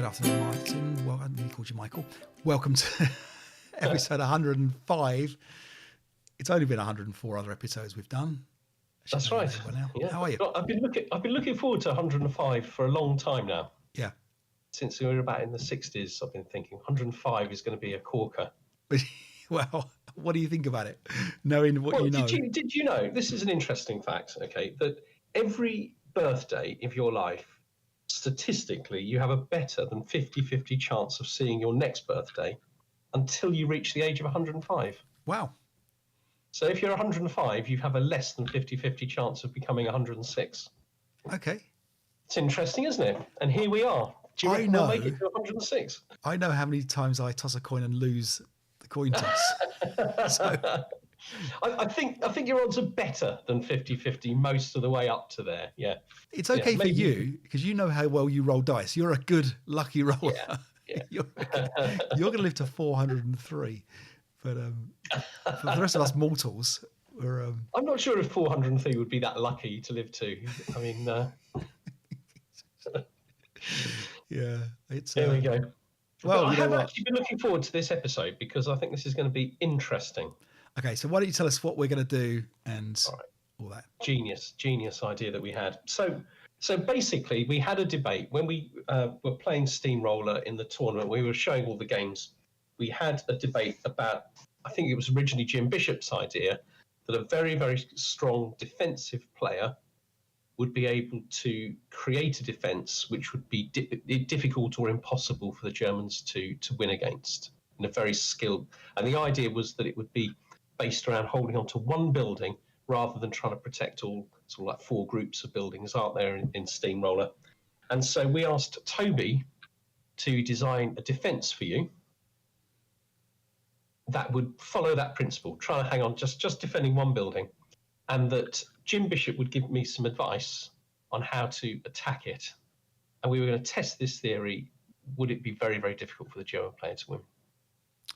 afternoon, Martin. Well, I nearly called you Michael. Welcome to episode 105. It's only been 104 other episodes we've done. That's right. Yeah. How are you? I've been looking forward to 105 for a long time now. Yeah. Since we were about in the 60s, I've been thinking 105 is going to be a corker. Well, what do you think about it? Knowing what you know. Did you know, this is an interesting fact, okay, that every birthday of your life, statistically, you have a better than 50-50 chance of seeing your next birthday until you reach the age of 105. Wow. So if you're 105, you have a less than 50-50 chance of becoming 106. Okay. It's interesting, isn't it? And here we are. Do you reckon we'll make it to 106? I know how many times I toss a coin and lose the coin toss. So. I think your odds are better than 50-50 most of the way up to there. Yeah. It's okay for you because you know how well you roll dice. You're a good lucky roller. Yeah. You're going to live to 403. But for the rest of us mortals, we're... I'm not sure if 403 would be that lucky to live to. I mean... yeah. It's, there we go. Well, I have actually been looking forward to this episode because I think this is going to be interesting. Okay, so why don't you tell us what we're going to do and all that? Genius idea that we had. So basically, we had a debate when we were playing Steamroller in the tournament. We were showing all the games. We had a debate about, I think it was originally Jim Bishop's idea, that a very, very strong defensive player would be able to create a defense which would be difficult or impossible for the Germans to win against in a very skilled. And the idea was that it would be based around holding on to one building rather than trying to protect all sort of like four groups of buildings, aren't there, in Steamroller? And so we asked Toby to design a defense for you that would follow that principle, trying to hang on, just defending one building, and that Jim Bishop would give me some advice on how to attack it. And we were going to test this theory. Would it be very, very difficult for the German player to win?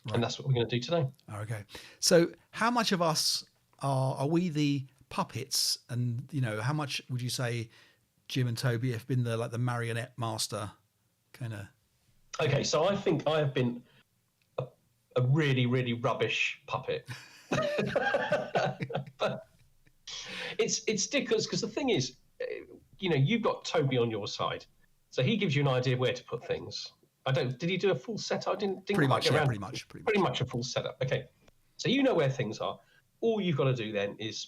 Right. And that's what we're going to do today. Okay. So how much of us are we the puppets? And, you know, how much would you say Jim and Toby have been the marionette master kind of? Okay, so I think I have been a really, really rubbish puppet. But it's because the thing is, you know, you've got Toby on your side. So he gives you an idea where to put things. Did he do a full setup? I didn't pretty much, get around. Pretty much a full setup. Okay. So you know where things are. All you've got to do then is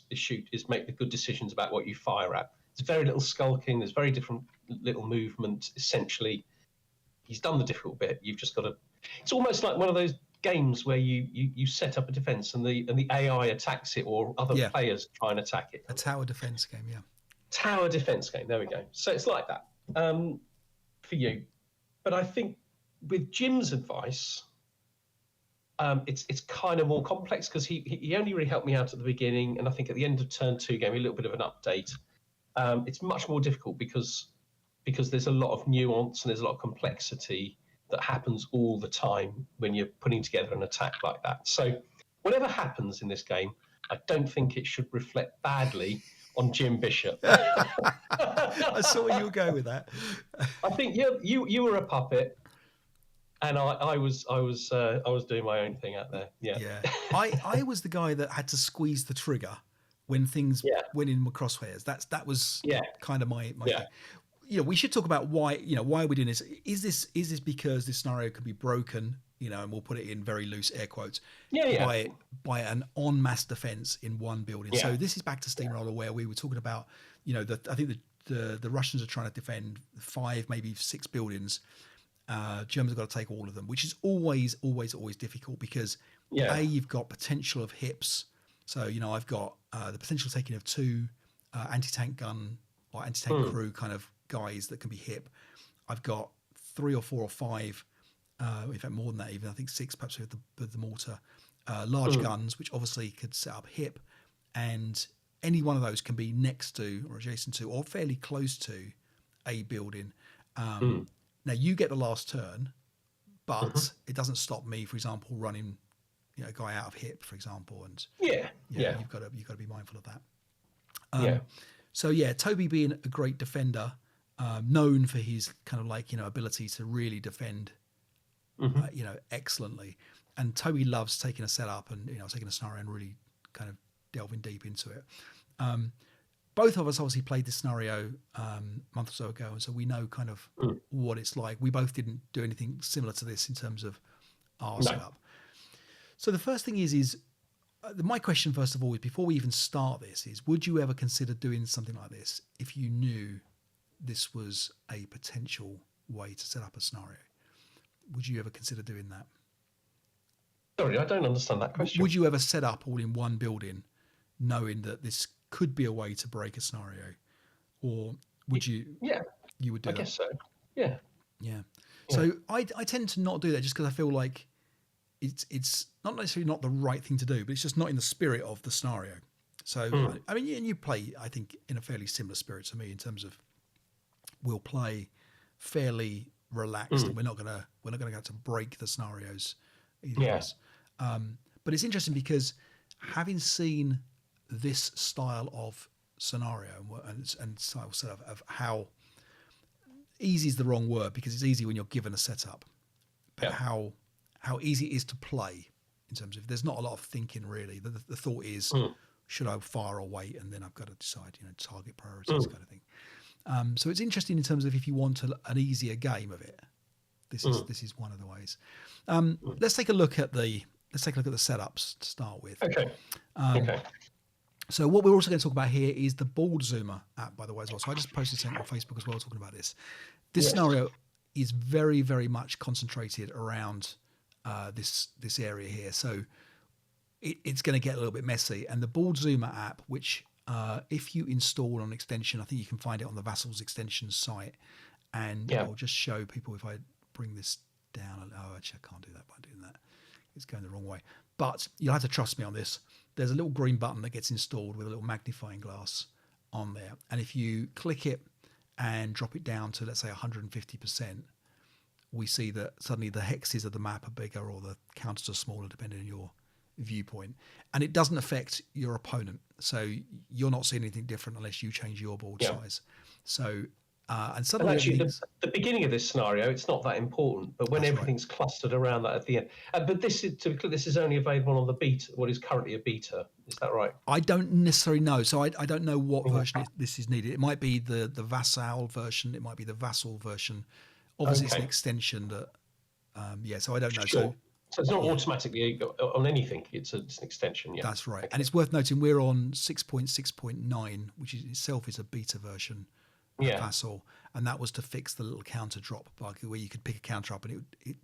make the good decisions about what you fire at. There's very little skulking. There's very different little movement. Essentially, he's done the difficult bit. You've just got to. It's almost like one of those games where you set up a defense and the AI attacks it, or other players try and attack it. A tower defense game, yeah. Tower defense game. There we go. So it's like that for you. But I think with Jim's advice, it's kind of more complex because he only really helped me out at the beginning, and I think at the end of turn 2 gave me a little bit of an update. It's much more difficult because there's a lot of nuance and there's a lot of complexity that happens all the time when you're putting together an attack like that. So whatever happens in this game, I don't think it should reflect badly on Jim Bishop. I saw where you were going with that. I think you were a puppet, and I was doing my own thing out there. Yeah. I was the guy that had to squeeze the trigger when things went in my crosshairs. That was kind of my thing. You know, we should talk about why we're doing this. Is this because this scenario could be broken? You know, and we'll put it in very loose air quotes. By an en masse defense in one building. Yeah. So this is back to Steamroller where we were talking about. You know, I think the Russians are trying to defend 5, maybe 6 buildings. Germans have got to take all of them, which is always difficult because you've got potential of hips. So you know, I've got the potential taking of 2 anti-tank gun or anti-tank crew kind of guys that can be hip. I've got 3 or 4 or 5, in fact more than that even. I think 6 perhaps with the mortar. Large guns, which obviously could set up hip, and any one of those can be next to or adjacent to or fairly close to a building. Now you get the last turn, but it doesn't stop me, for example, running a guy out of hip, for example, and you've got to be mindful of that. So Toby being a great defender, known for his kind of like, ability to really defend, excellently. And Toby loves taking a setup and, taking a scenario and really kind of delving deep into it. Both of us obviously played this scenario a month or so ago, and so we know kind of what it's like. We both didn't do anything similar to this in terms of our setup. So the first thing is my question, first of all, is before we even start this, is would you ever consider doing something like this if you knew this was a potential way to set up a scenario? Would you ever consider doing that? Sorry, I don't understand that question. Would you ever set up all in one building knowing that this could be a way to break a scenario? Or would you? Yeah. You would do that? I guess so. Yeah. Yeah. So I tend to not do that just because I feel like it's not necessarily not the right thing to do, but it's just not in the spirit of the scenario. So, I mean, and you play, I think, in a fairly similar spirit to me in terms of we'll play fairly relaxed and we're not gonna go to break the scenarios either of us. But it's interesting because having seen this style of scenario and style setup of how easy is the wrong word because it's easy when you're given a setup, but how easy it is to play in terms of there's not a lot of thinking really. The thought is, should I fire or wait? And then I've got to decide, target priorities kind of thing. So it's interesting in terms of if you want an easier game of it, this is one of the ways. Let's take a look at the setups to start with. Okay. So what we're also going to talk about here is the board zoomer app, by the way, as well. So I just posted something on Facebook as well talking about this. This scenario is very, very much concentrated around this area here. So it's going to get a little bit messy. And the board zoomer app, which if you install on extension, I think you can find it on the Vassals extension site. And I'll just show people if I bring this down. Oh, actually, I can't do that by doing that. It's going the wrong way. But you'll have to trust me on this. There's a little green button that gets installed with a little magnifying glass on there. And if you click it and drop it down to, let's say, 150%, we see that suddenly the hexes of the map are bigger or the counters are smaller, depending on your viewpoint. And it doesn't affect your opponent. So you're not seeing anything different unless you change your board size. So, and suddenly... And actually, the beginning of this scenario, it's not that important, but when everything's clustered around that at the end. But this is only available on the beta, what is currently a beta. Is that right? I don't necessarily know. So I don't know what version this is needed. It might be the Vassal version. It might be the Vassal version. Obviously, it's an extension that... so I don't know. Sure. So it's not automatically on anything. It's an extension. Yeah, that's right. Okay. And it's worth noting we're on 6.6.9, which itself is a beta version of Vassal, and that was to fix the little counter drop bug where you could pick a counter up and it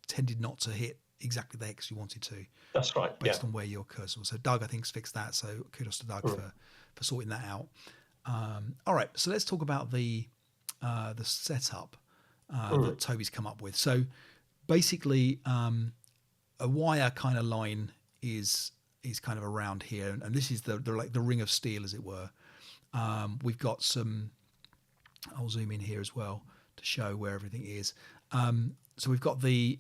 tended not to hit exactly the hex you wanted to. That's right. Based on where your cursor was. So Doug, I think, has fixed that. So kudos to Doug for sorting that out. All right, so let's talk about the setup that Toby's come up with. So basically, a wire kind of line is kind of around here, and this is the ring of steel, as it were. We've got some. I'll zoom in here as well to show where everything is. So we've got the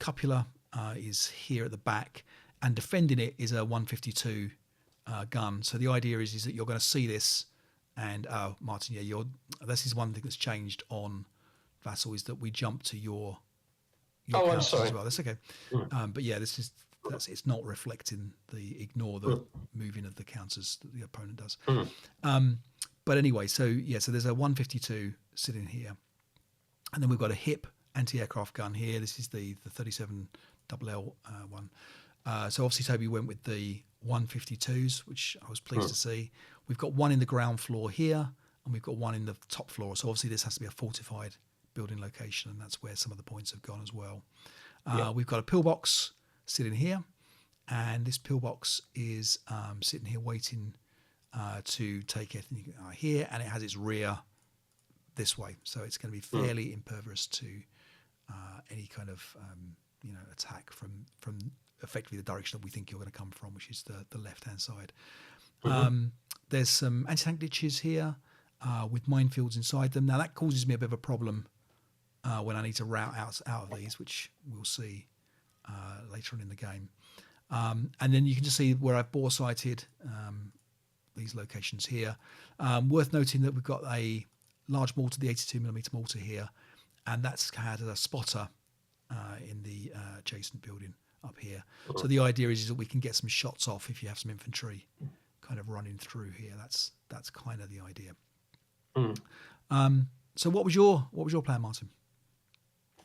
cupola is here at the back, and defending it is a 152 gun. So the idea is that you're going to see this, and Martin, this is one thing that's changed on Vassal is that we jump to your I'm sorry. as well. That's okay. But yeah, it's not reflecting ignore the moving of the counters that the opponent does. But anyway, so there's a 152 sitting here, and then we've got a HIP anti-aircraft gun here. This is the 37 LL one. So obviously Toby went with the 152s, which I was pleased to see. We've got one in the ground floor here, and we've got one in the top floor. So obviously this has to be a fortified building location, and that's where some of the points have gone as well. We've got a pillbox sitting here, and this pillbox is sitting here waiting to take it here, and it has its rear this way, so it's going to be fairly impervious to any kind of attack from effectively the direction that we think you're going to come from, which is the left hand side. There's some anti-tank ditches here with minefields inside them. Now that causes me a bit of a problem when I need to route out of these, which we'll see later on in the game. And then you can just see where I've bore sighted these locations here. Worth noting that we've got a large mortar, the 82mm mortar here, and that's had a spotter in the adjacent building up here. So the idea is that we can get some shots off if you have some infantry kind of running through here. That's kind of the idea. So what was your plan, Martin?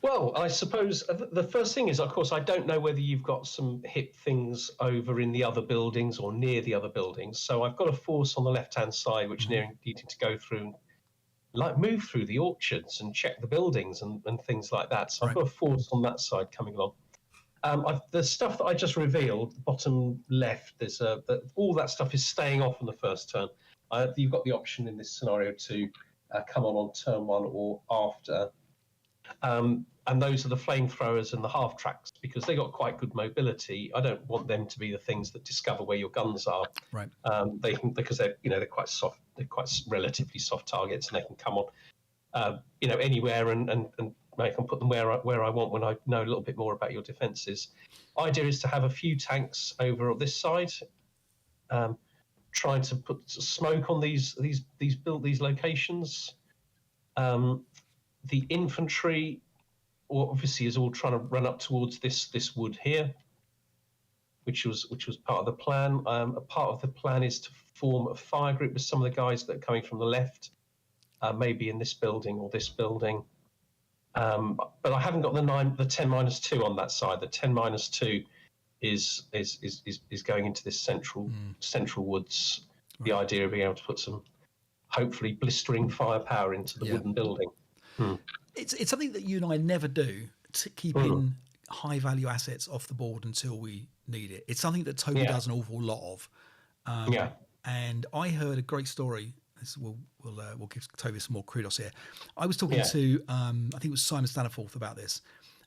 Well, I suppose the first thing is, of course, I don't know whether you've got some hit things over in the other buildings or near the other buildings. So I've got a force on the left-hand side, which needing to go through, like move through the orchards and check the buildings and things like that. So I've got a force on that side coming along. The stuff that I just revealed, the bottom left, there's all that stuff is staying off on the first turn. You've got the option in this scenario to come on turn 1 or after. And those are the flamethrowers and the half tracks, because they got quite good mobility. I don't want them to be the things that discover where your guns are. Right. They can, because they're quite soft. They're quite relatively soft targets, and they can come on, anywhere, and I can put them where I want when I know a little bit more about your defences. Idea is to have a few tanks over on this side, trying to put smoke on these locations. The infantry, obviously, is all trying to run up towards this wood here, which was part of the plan. A part of the plan is to form a fire group with some of the guys that are coming from the left, maybe in this building or this building. But I haven't got the 10-2 on that side. The 10-2 is going into this central woods. Right. The idea of being able to put some, hopefully, blistering firepower into the wooden building. It's something that you and I never do, to keeping high value assets off the board until we need it. It's something that Toby does an awful lot of. And I heard a great story. We'll give Toby some more kudos here. I was talking to I think it was Simon Staniforth about this,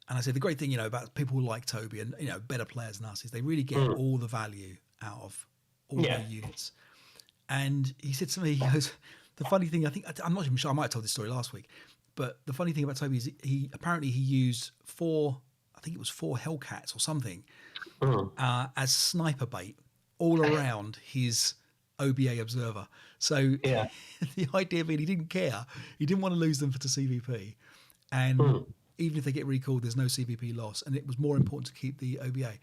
and I said the great thing about people like Toby and better players than us is they really get all the value out of all their units. And he said to me, he goes, the funny thing, I'm not even sure, I might have told this story last week, but the funny thing about Toby is he apparently used 4 Hellcats or something as sniper bait all around his OBA observer. So the idea being he didn't care. He didn't want to lose them to CVP. And even if they get recalled, there's no CVP loss. And it was more important to keep the OBA.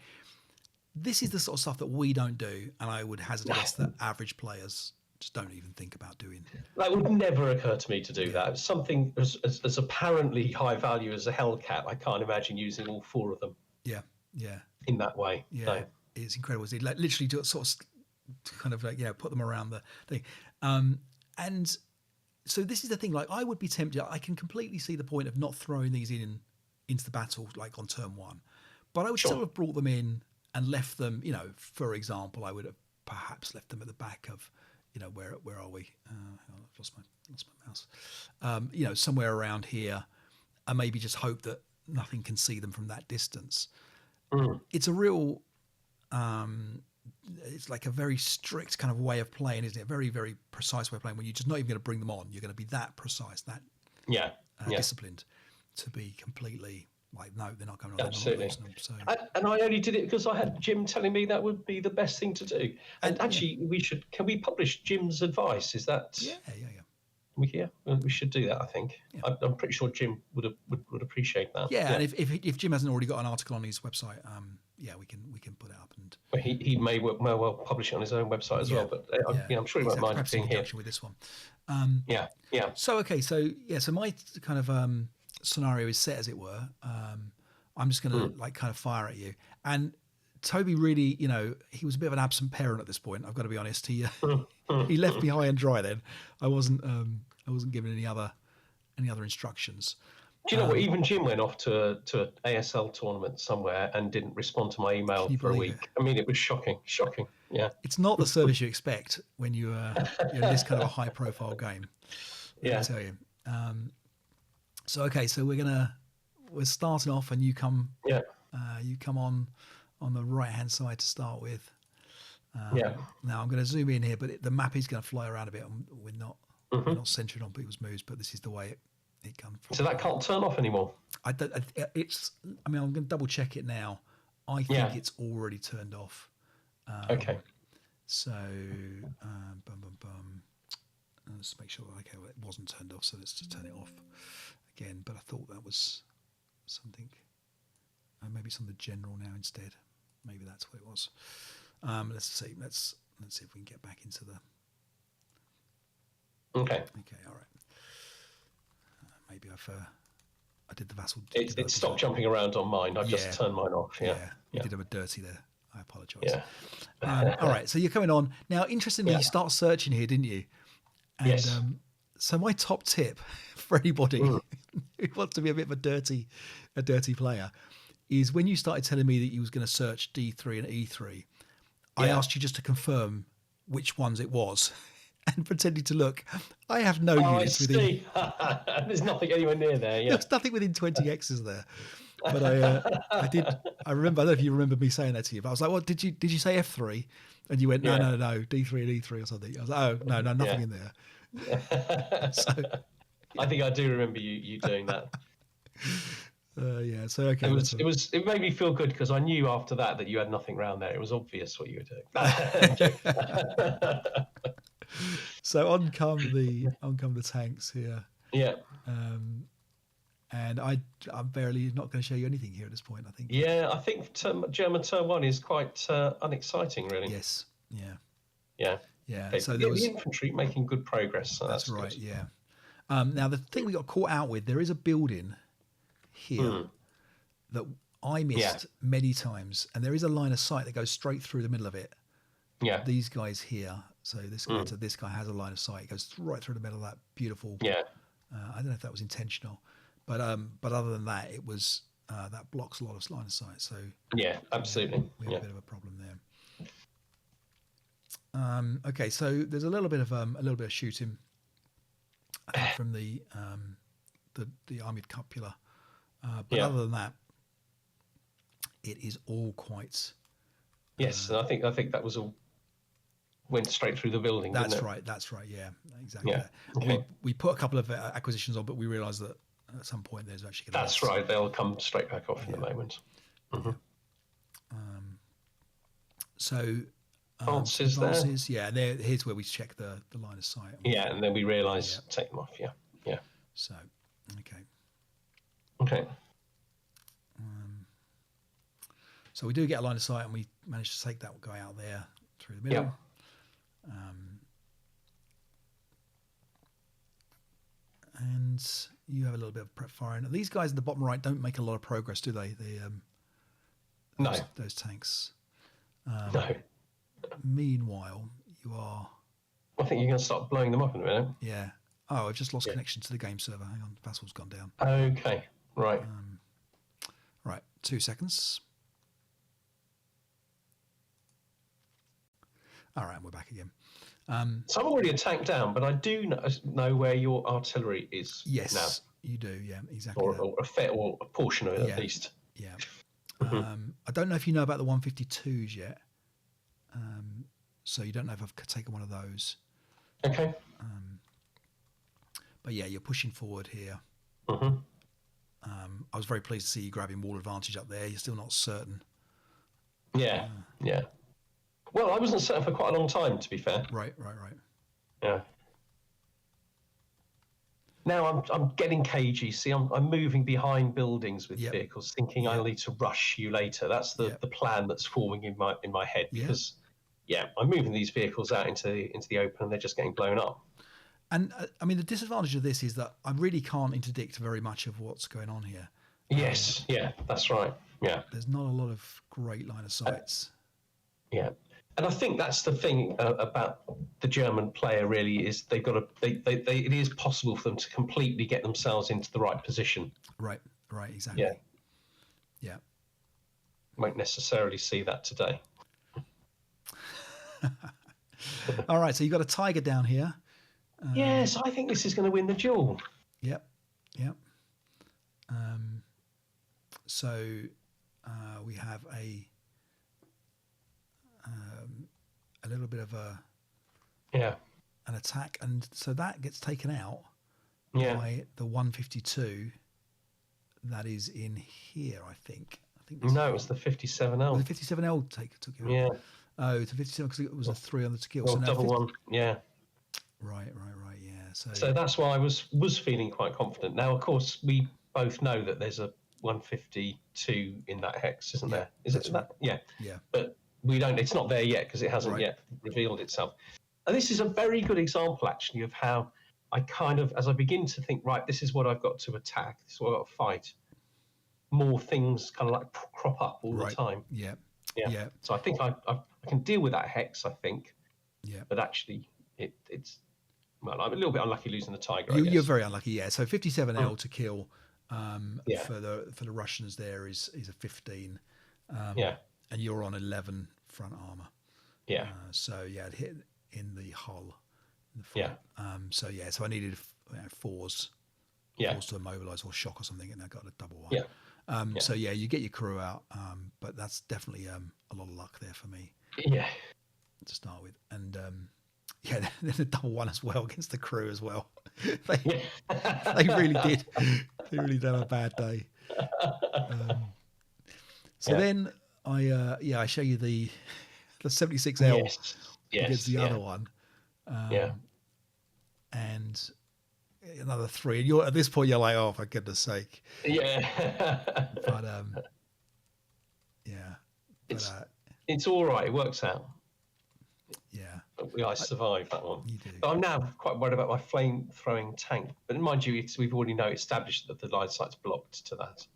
This is the sort of stuff that we don't do. And I would hazard a guess that average players just don't even think about doing. That would never occur to me to do that. Something as apparently high value as a Hellcat, I can't imagine using all 4 of them. Yeah. In that way. Yeah. So. It's incredible. He literally just sort of kind of put them around the thing. And so this is the thing, like I would be tempted, I can completely see the point of not throwing these into the battle like on turn 1, but I would still have brought them in and left them, for example, I would have perhaps left them at the back of, where are we? I've lost my mouse. Somewhere around here, and maybe just hope that nothing can see them from that distance. It's a real, it's like a very strict kind of way of playing, isn't it? A very, very precise way of playing when you're just not even going to bring them on. You're going to be that precise, that disciplined to be completely like, no, they're not coming on. Absolutely. Them, so. And I only did it because I had Jim telling me that would be the best thing to do. And actually, can we publish Jim's advice? Is that? Yeah. We should do that. I think. Yeah. I'm pretty sure Jim would appreciate that. Yeah, and if Jim hasn't already got an article on his website, we can put it up. And he may well publish it on his own website as well. But I'm sure he won't mind being here with this one. So so my kind of scenario is set, as it were. I'm just going to kind of fire at you. And Toby really, he was a bit of an absent parent at this point. I've got to be honest. He left me high and dry. Then I wasn't given any other instructions. Do you know what? Even Jim went off to an ASL tournament somewhere and didn't respond to my email for a week. I mean, it was shocking. Yeah, it's not the service you expect when you're in this kind of a high profile game. I tell you. So we're starting off, and you come on the right hand side to start with. Now I'm going to zoom in here, but the map is going to fly around a bit. We're not centered on people's moves, but this is the way it comes from. So that can't turn off anymore. I'm going to double check it now. I think it's already turned off. Okay. So Let's make sure. Okay, well, it wasn't turned off, so let's just turn it off again. But I thought that was something. Maybe it's on the general now instead. Maybe that's what it was. Let's see. Let's see if we can get back into the. Okay. Okay. All right. Maybe I did the vassal. It stopped jumping around on mine. I've just turned mine off. Yeah. You did have a dirty there. I apologise. Yeah. All right. So you're coming on now. Interestingly, you start searching here, didn't you? And, yes. So my top tip for anybody who wants to be a bit of a dirty player is when you started telling me that you was going to search D3 and E3, I asked you just to confirm which ones it was and pretended to look. I have no units within. There's nothing anywhere near there. Yeah. There's nothing within 20 X's there. But I did. I remember. I don't know if you remember me saying that to you. But I was like, "What did you say F3?" And you went, "No, D3 and E3 or something." I was like, "Oh, no, nothing in there." So, I think I do remember you doing that. So okay. It made me feel good because I knew after that you had nothing around there. It was obvious what you were doing. So on come the tanks here. Yeah. And I'm barely not going to show you anything here at this point, I think. Yeah, I think German turn 1 is quite unexciting, really. Yes. Yeah. Yeah. Yeah. So the infantry making good progress. So that's right. good. Yeah. Now the thing we got caught out with, there is a building here that I missed many times, and there is a line of sight that goes straight through the middle of it. Yeah. These guys here. So this guy to this guy has a line of sight. It goes right through the middle of that beautiful. Yeah. I don't know if that was intentional, but other than that, it was that blocks a lot of line of sight. So yeah, absolutely. We have a bit of a problem there. Okay, so there's a little bit of shooting from the armoured cupula, but other than that, it is all quite. Yes, and I think that was all. Went straight through the building. That's didn't it? right. That's right. Yeah, exactly. Yeah. Okay. We put a couple of acquisitions on, but we realised that at some point there's actually. That's right. They'll come straight back off in a moment. Mm-hmm. So advances there. Yeah, and here's where we check the line of sight. Yeah, and then we realise take them off. Yeah. Yeah. So, okay. Okay. So we do get a line of sight, and we manage to take that guy out there through the middle. Yeah. And you have a little bit of prep firing. And these guys in the bottom right don't make a lot of progress, do they? Those tanks. No. Meanwhile, you are. I think you're going to start blowing them up in a minute. Yeah. Oh, I've just lost connection to the game server. Hang on, Vassal's gone down. Okay. Right. Right. 2 seconds. All right, we're back again. So I'm already a tank down, but I do know where your artillery is. Yes, now. You do. Yeah, exactly. Or a portion of it at least. Yeah. I don't know if you know about the 152s yet. So you don't know if I've taken one of those. Okay. But yeah, you're pushing forward here. Mm-hmm. I was very pleased to see you grabbing wall advantage up there. You're still not certain. Yeah. Yeah. Well, I wasn't certain for quite a long time, to be fair. Right. Yeah. Now I'm getting cagey. See, I'm moving behind buildings with vehicles, thinking I'll need to rush you later. That's the plan that's forming in my head because I'm moving these vehicles out into the open and they're just getting blown up. And I mean, the disadvantage of this is that I really can't interdict very much of what's going on here. Yes, that's right. Yeah, there's not a lot of great line of sights. And I think that's the thing about the German player really is they've got it is possible for them to completely get themselves into the right position. Right, exactly. Yeah. Won't necessarily see that today. All right, so you've got a tiger down here. Yes, I think this is going to win the duel. Yep. So we have a little bit of an attack, and so that gets taken out by the 152 that is in here. I think no, it was the 57L. The 57L took you out. Yeah. Oh, it's a 57 because it was a 3 on the to kill. Well, so now double one. Yeah. Right. Yeah. So that's why I was feeling quite confident. Now, of course, we both know that there's a 152 in that hex, isn't there? Is it that? Yeah. But we don't. It's not there yet because it hasn't yet revealed itself. And this is a very good example, actually, of how I kind of, as I begin to think, right, this is what I've got to attack. This is what I've got to fight. More things kind of like crop up all the time. Yeah. So I think I can deal with that hex, I think. Yeah. But actually, it's well, I'm a little bit unlucky losing the tiger. You're very unlucky, yeah. So 57L to kill for the Russians there is a 15. And you're on 11 front armor. Yeah. So it hit in the hull. In the front. So I needed fours. Forced to immobilize or shock or something, and I got a double one. So you get your crew out, but that's definitely a lot of luck there for me. Yeah. To start with, and then the double one as well against the crew as well. they really did. They really did have a bad day. Then I show you the 76L against the other one. And another 3, and you're at this point you're like, oh, for goodness sake. But it's all right, it works out. I survived that one. You do. But I'm now quite worried about my flame throwing tank, but mind you, we've already established that the line sight's blocked to that.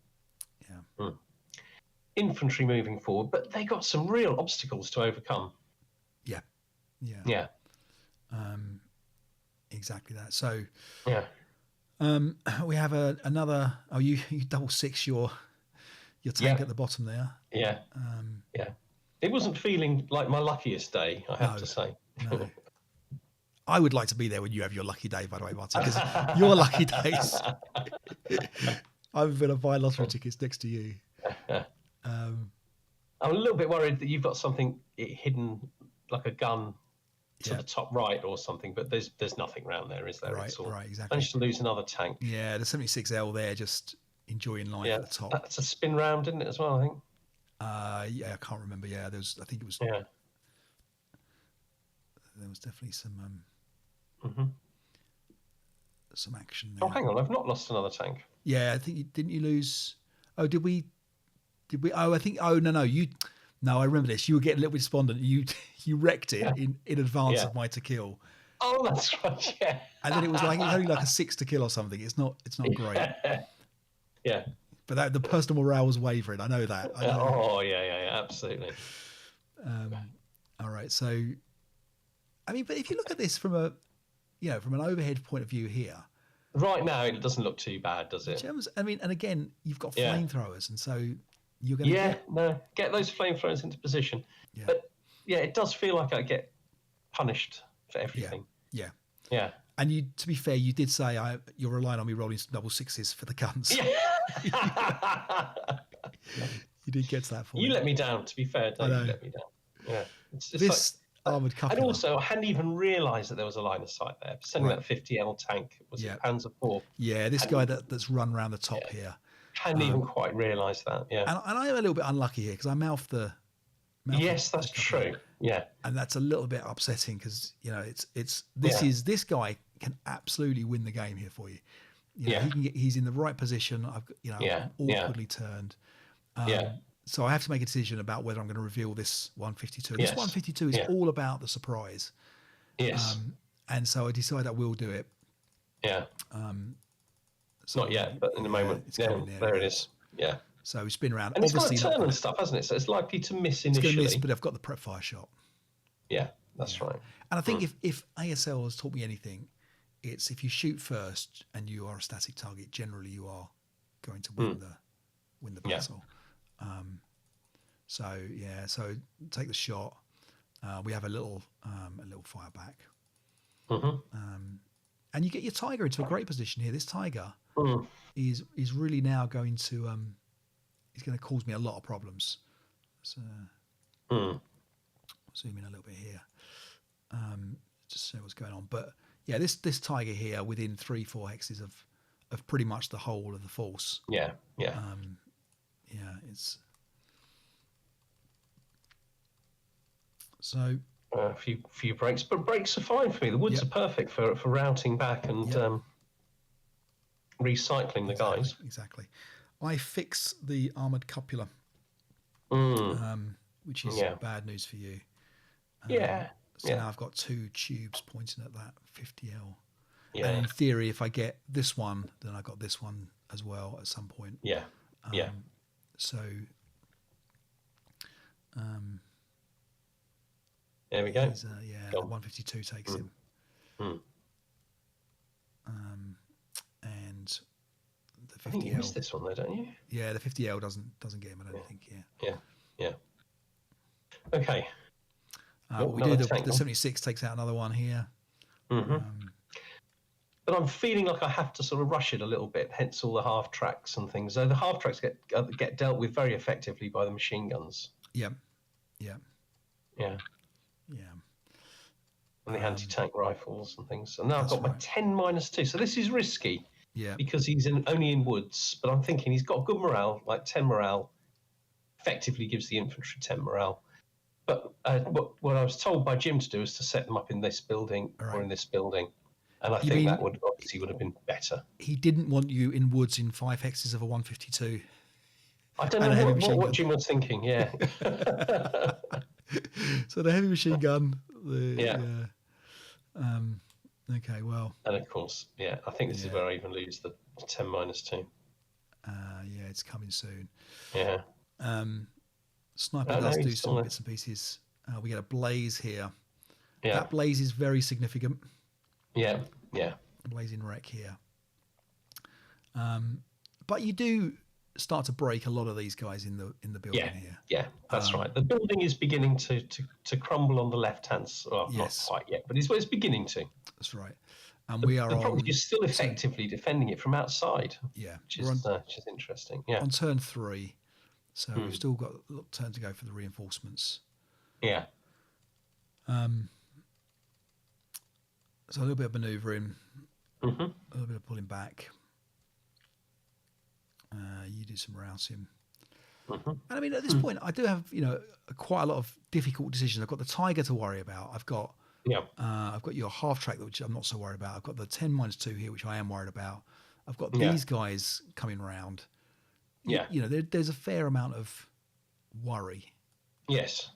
Infantry moving forward, but they got some real obstacles to overcome. Exactly that. So we have another. Oh, you double six your tank at the bottom there. It wasn't feeling like my luckiest day, I have to say. No. I would like to be there when you have your lucky day, by the way, Martin, because your lucky days. I've been to buy lottery tickets next to you. I'm a little bit worried that you've got something hidden, like a gun, to the top right or something, but there's nothing around there, is there? Right, exactly. Managed to lose another tank. Yeah, the 76L there, just enjoying life at the top. That's a spin round, didn't it, as well, I think? I can't remember. I think it was. There was definitely some action there. Oh, hang on, I've not lost another tank. Yeah, I think didn't you lose? Oh, did we? Oh, I think. Oh, no. No, I remember this. You were getting a little bit despondent. You wrecked it in advance of my to kill. Oh, that's right. Yeah. And then it was only like a 6 to kill or something. It's not great. Yeah. But the personal morale was wavering. I know that. Absolutely. All right. So, I mean, but if you look at this from an overhead point of view here. Right now, it doesn't look too bad, does it? I mean, and again, you've got flamethrowers, and so you're going to get those flamethrowers into position. Yeah. But it does feel like I get punished for everything. Yeah. And to be fair, you did say you're relying on me rolling some double sixes for the guns. Yeah. You did get to that point. You let me down, to be fair, Dave. You let me down. Yeah. It's this armoured couple. And also, I hadn't even realised that there was a line of sight there. Sending that 50L tank was Panzer IV. Yeah, this guy that's run around the top here. Hadn't even quite realised that. Yeah. And I'm a little bit unlucky here because I mouthed the. Yes, that's true. Yeah. And that's a little bit upsetting because this guy can absolutely win the game here for you. He's in the right position. I'm awkwardly turned. So I have to make a decision about whether I'm going to reveal this 152. This 152 is all about the surprise. Yes. And so I decide I will do it. Yeah. Not yet, but in a moment. It's coming there it is. Yeah. So we spin around. And obviously, it's got a turn and stuff, hasn't it? So it's likely to miss initially. It's going to miss, but I've got the prep fire shot. Yeah, that's right. And I think if ASL has taught me anything, it's if you shoot first and you are a static target, generally you are going to win the battle. So take the shot. We have a little fire back. And you get your tiger into a great position here. This tiger is really now going to he's going to cause me a lot of problems. So zoom in a little bit here, just see what's going on. But this tiger here within 3-4 hexes of pretty much the whole of the force. It's so A few breaks, but breaks are fine for me. The woods are perfect for routing back and recycling the guys. Exactly. I fix the armored cupula, which is bad news for you. So now I've got 2 tubes pointing at that 50L. Yeah. And in theory, if I get this one, then I got this one as well at some point. So there we go. The 152 takes him. And the 50L. I think you missed this one though, don't you? Yeah, the 50L doesn't get him, I don't think. Yeah. Okay. We do the 76 takes out another one here. But I'm feeling like I have to sort of rush it a little bit, hence all the half tracks and things. So the half tracks get dealt with very effectively by the machine guns. Yeah. And the anti-tank rifles and things. And now I've got my 10-2. So this is risky. Yeah. Because he's only in woods. But I'm thinking he's got good morale, like 10 morale. Effectively gives the infantry 10 morale. But what I was told by Jim to do is to set them up in this building or in this building. And I think that would have been better. He didn't want you in woods in 5 hexes of a 152. I don't know what Jim was thinking, So the heavy machine gun. Okay, well. And of course, I think this is where I even lose the 10-2. It's coming soon. Yeah. Sniper does do some bits and pieces. We get a blaze here. Yeah. That blaze is very significant. Yeah. A blazing wreck here. But you do start to break a lot of these guys in the building here. Yeah, that's right. The building is beginning to crumble on the left hand side. Well, not quite yet, but it's beginning to. That's right. And we are the problem is still effectively defending it from outside. Yeah. Which is interesting. Yeah. On turn 3. So we've still got a little turn to go for the reinforcements. Yeah. So a little bit of manoeuvring, a little bit of pulling back. You do some routing. And I mean, at this point, I do have quite a lot of difficult decisions. I've got the Tiger to worry about. I've got your half track, which I'm not so worried about. I've got the 10-2 here, which I am worried about. I've got these guys coming round. Yeah, there's a fair amount of worry. Yes.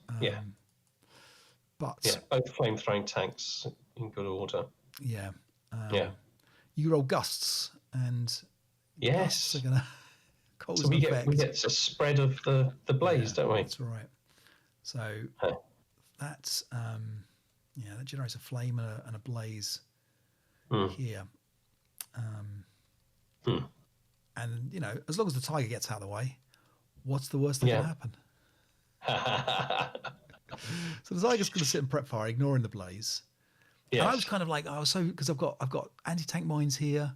But both flame-throwing tanks in good order. Yeah. You roll gusts, and gusts are gonna cause an effect. We get a spread of the blaze, don't we? That's right. So that's that generates a flame and a blaze here. And as long as the Tiger gets out of the way, what's the worst that can happen? So the Tiger's going to sit and prep fire, ignoring the blaze. Yes. And I was kind of like, because I've got anti-tank mines here,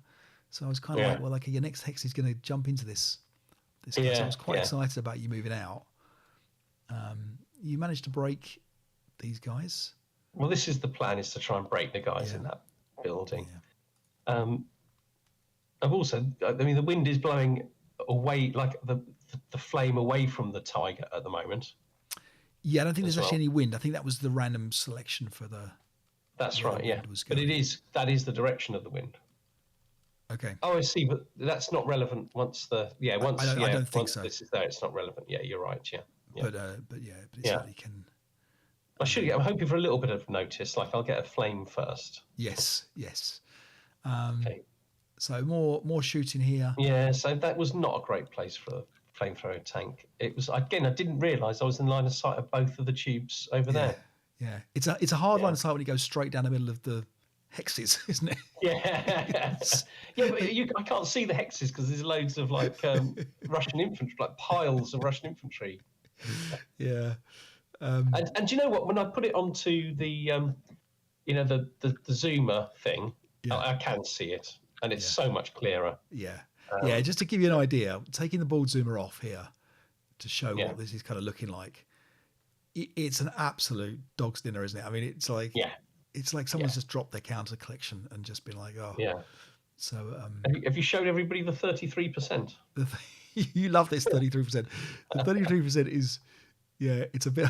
so I was kind of like, well, your next hex is going to jump into this. So I was quite excited about you moving out. You managed to break these guys. Well, this is the plan: is to try and break the guys in that building. Yeah. I've also, the wind is blowing away, like the flame away from the Tiger at the moment. Yeah, I don't think there's actually any wind. I think that was the random selection for the. That's right, yeah. But that is the direction of the wind. Okay. Oh, I see, but that's not relevant once I don't think so. This is there, it's not relevant. Yeah, you're right. Yeah. But it certainly can. I'm hoping for a little bit of notice. Like I'll get a flame first. Yes. Okay. So more shooting here. Yeah. So that was not a great place for a flamethrower tank. It was, again, I didn't realise I was in line of sight of both of the tubes over there. Yeah. It's a hard line of sight when it goes straight down the middle of the hexes, isn't it? Yeah. But I can't see the hexes because there's loads of Russian infantry, like piles of Russian infantry. Yeah. And do you know what? When I put it onto the the zoomer thing, I can see it, and it's so much clearer. Yeah. Just to give you an idea, taking the board zoomer off here to show what this is kind of looking like. It's an absolute dog's dinner, isn't it? I mean, it's like someone's just dropped their counter collection and just been like, oh. Yeah. So have you showed everybody the 33%? You love this 33%. The 33% is, it's a bit.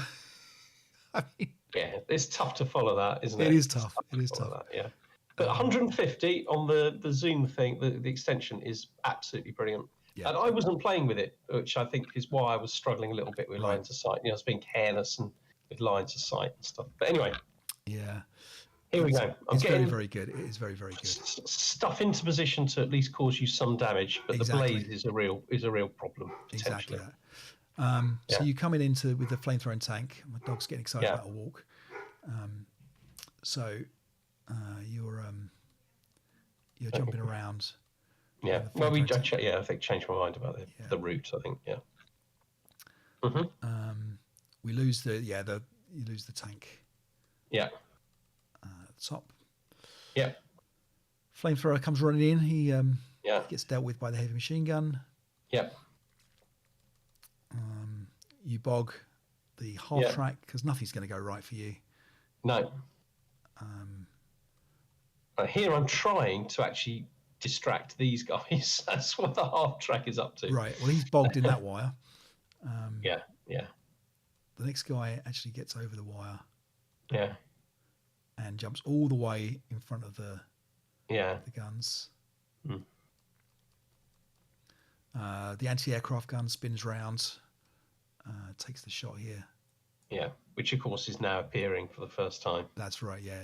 I mean, Yeah, it's tough to follow that, isn't it? It is tough. It is tough. That, yeah. But 150 on the Zoom thing, the extension is absolutely brilliant. Yeah. And I wasn't playing with it, which I think is why I was struggling a little bit with lines of sight. I was being careless and with lines of sight and stuff. But anyway. Yeah. Here we go. It's very, very good. It is very, very good. Stuff into position to at least cause you some damage, but the blaze is a real problem potentially. Exactly. So you coming into with the flamethrower tank. My dog's getting excited about a walk. So you're jumping around. Yeah. Well, I think changed my mind about the route. I think. Yeah. Mm-hmm. We lose you lose the tank. Yeah. Top. Yeah. Flamethrower comes running in. He gets dealt with by the heavy machine gun. Yeah. You bog the half track because nothing's going to go right for you. No. Here I'm trying to actually distract these guys. That's what the half track is up to. Right. Well, he's bogged in that wire. Yeah. The next guy actually gets over the wire. Yeah. And jumps all the way in front of the guns. The anti-aircraft gun spins round, takes the shot here. Yeah, which of course is now appearing for the first time. That's right. Yeah,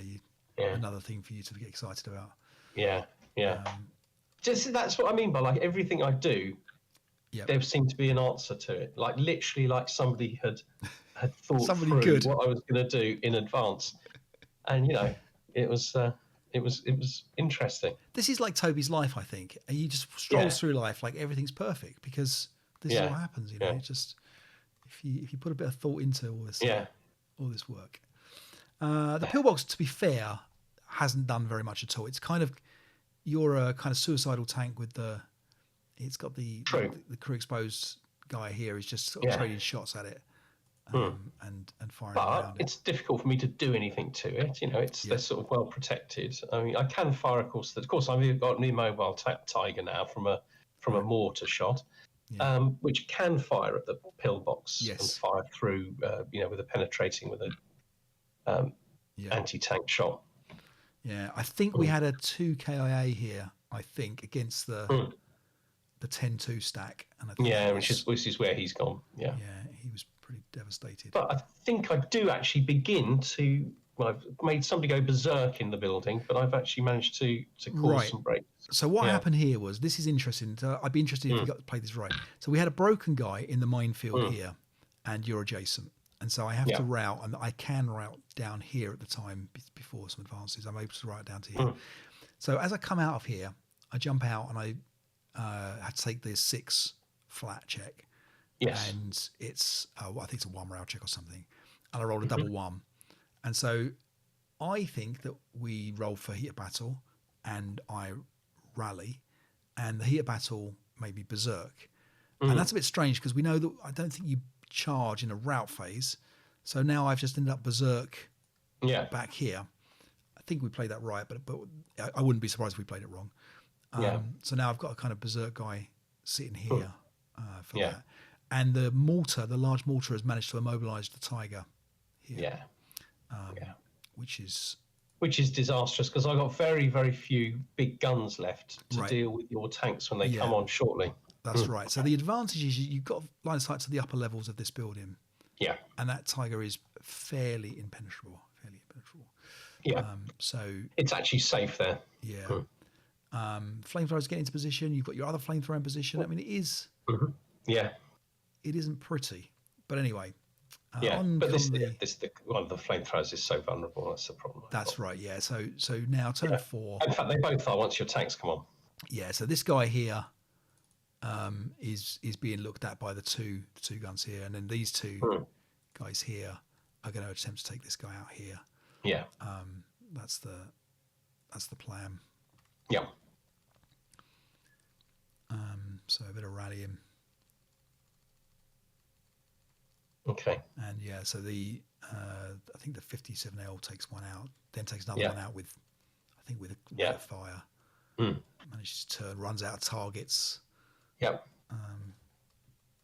another thing for you to get excited about. Yeah. Just that's what I mean by like everything I do. There seemed to be an answer to it. Like literally, like somebody had thought through what I was going to do in advance. And it was interesting. This is like Toby's life, I think. And you just stroll through life like everything's perfect because this is what happens. Just if you put a bit of thought into all this work. The pillbox, to be fair, hasn't done very much at all. It's kind of you're a kind of suicidal tank with it's got the crew exposed guy here is just sort of trading shots at it. And firing around it's difficult for me to do anything to it. They're sort of well protected. I mean, I can fire, of course. I've got an immobile Tiger now from a mortar shot, which can fire at the pillbox and fire through. With a penetrating with a anti-tank shot. Yeah, I think we had a 2 KIA here. I think against the 10-2 stack, and I think which is where he's gone. Yeah, he was pretty devastated. But I think I do actually begin to. Well, I've made somebody go berserk in the building, but I've actually managed to cause some breaks. So what happened here was, this is interesting. I'd be interested if you got to play this right. So we had a broken guy in the minefield here, and you're adjacent. And so I have to route, and I can route down here at the time before some advances. I'm able to route down to here. So as I come out of here, I jump out and I had to take this 6 flat check. Yes. And it's, I think it's a 1 rail check or something. And I rolled a double 1. And so I think that we roll for heat of battle and I rally, and the heat of battle made me berserk. And that's a bit strange because we know that I don't think you charge in a route phase. So now I've just ended up berserk back here. I think we played that right, but I wouldn't be surprised if we played it wrong. So now I've got a kind of berserk guy sitting here for that. And the large mortar has managed to immobilize the Tiger here. Which is disastrous because I've got very, very few big guns left to deal with your tanks when they come on shortly. That's right. So the advantage is you've got line of sight to the upper levels of this building. Yeah. And that Tiger is fairly impenetrable. Yeah. So it's actually safe there. Yeah. Flamethrowers get into position. You've got your other flamethrower in position. I mean, it is. Yeah. It isn't pretty, but anyway. But the flamethrowers is so vulnerable. That's the problem. That's right. Yeah. So now turn 4. In fact, they both are once your tanks come on. Yeah. So this guy here is being looked at by the two guns here, and then these 2 guys here are going to attempt to take this guy out here. Yeah. That's the plan. Yeah. So a bit of rallying. Okay. And so I think the 57L takes one out, then takes another one out with a fire. Manages to turn, runs out of targets. Yep.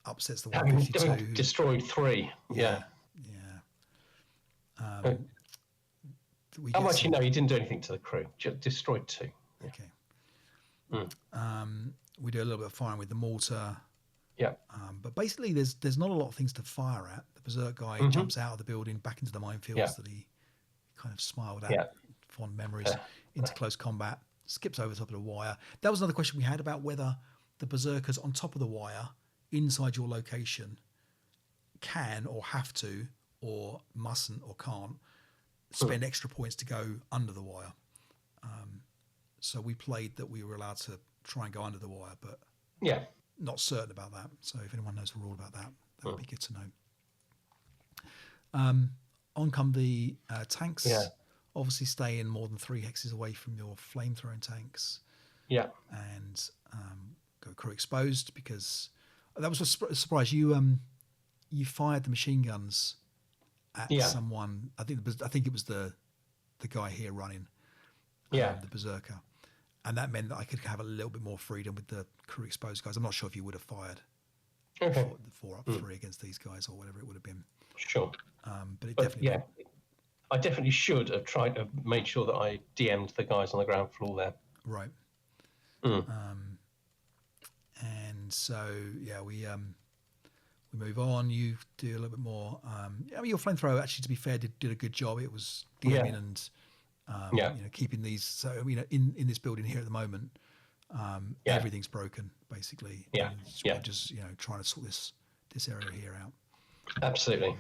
Upsets the 152. Destroyed 3. Yeah. How much you know? He didn't do anything to the crew. Just destroyed 2. Yeah. Okay. We do a little bit of firing with the mortar. Yeah. But basically, there's not a lot of things to fire at. The berserk guy jumps out of the building back into the minefields that he kind of smiled at, fond memories, into close combat, skips over the top of the wire. That was another question we had about whether the berserkers on top of the wire inside your location can or have to or mustn't or can't spend extra points to go under the wire. So we played that we were allowed to try and go under the wire, but not certain about that. So if anyone knows the rule about that, that would be good to know. On come the tanks. Yeah. Obviously staying more than 3 hexes away from your flamethrowing tanks. Yeah. And go crew exposed, because that was a surprise. You fired the machine guns at someone. I think it was the guy here running. The berserker. And that meant that I could have a little bit more freedom with the crew exposed guys. I'm not sure if you would have fired 4-up-3 against these guys or whatever it would have been. Sure. But definitely... I definitely should have tried to make sure that I DM'd the guys on the ground floor there. Right. And so, we move on. You do a little bit more. Your flamethrower, actually, to be fair, did a good job. It was DMing and keeping these. So, in this building here at the moment, everything's broken, basically. Just trying to sort this area here out. Absolutely.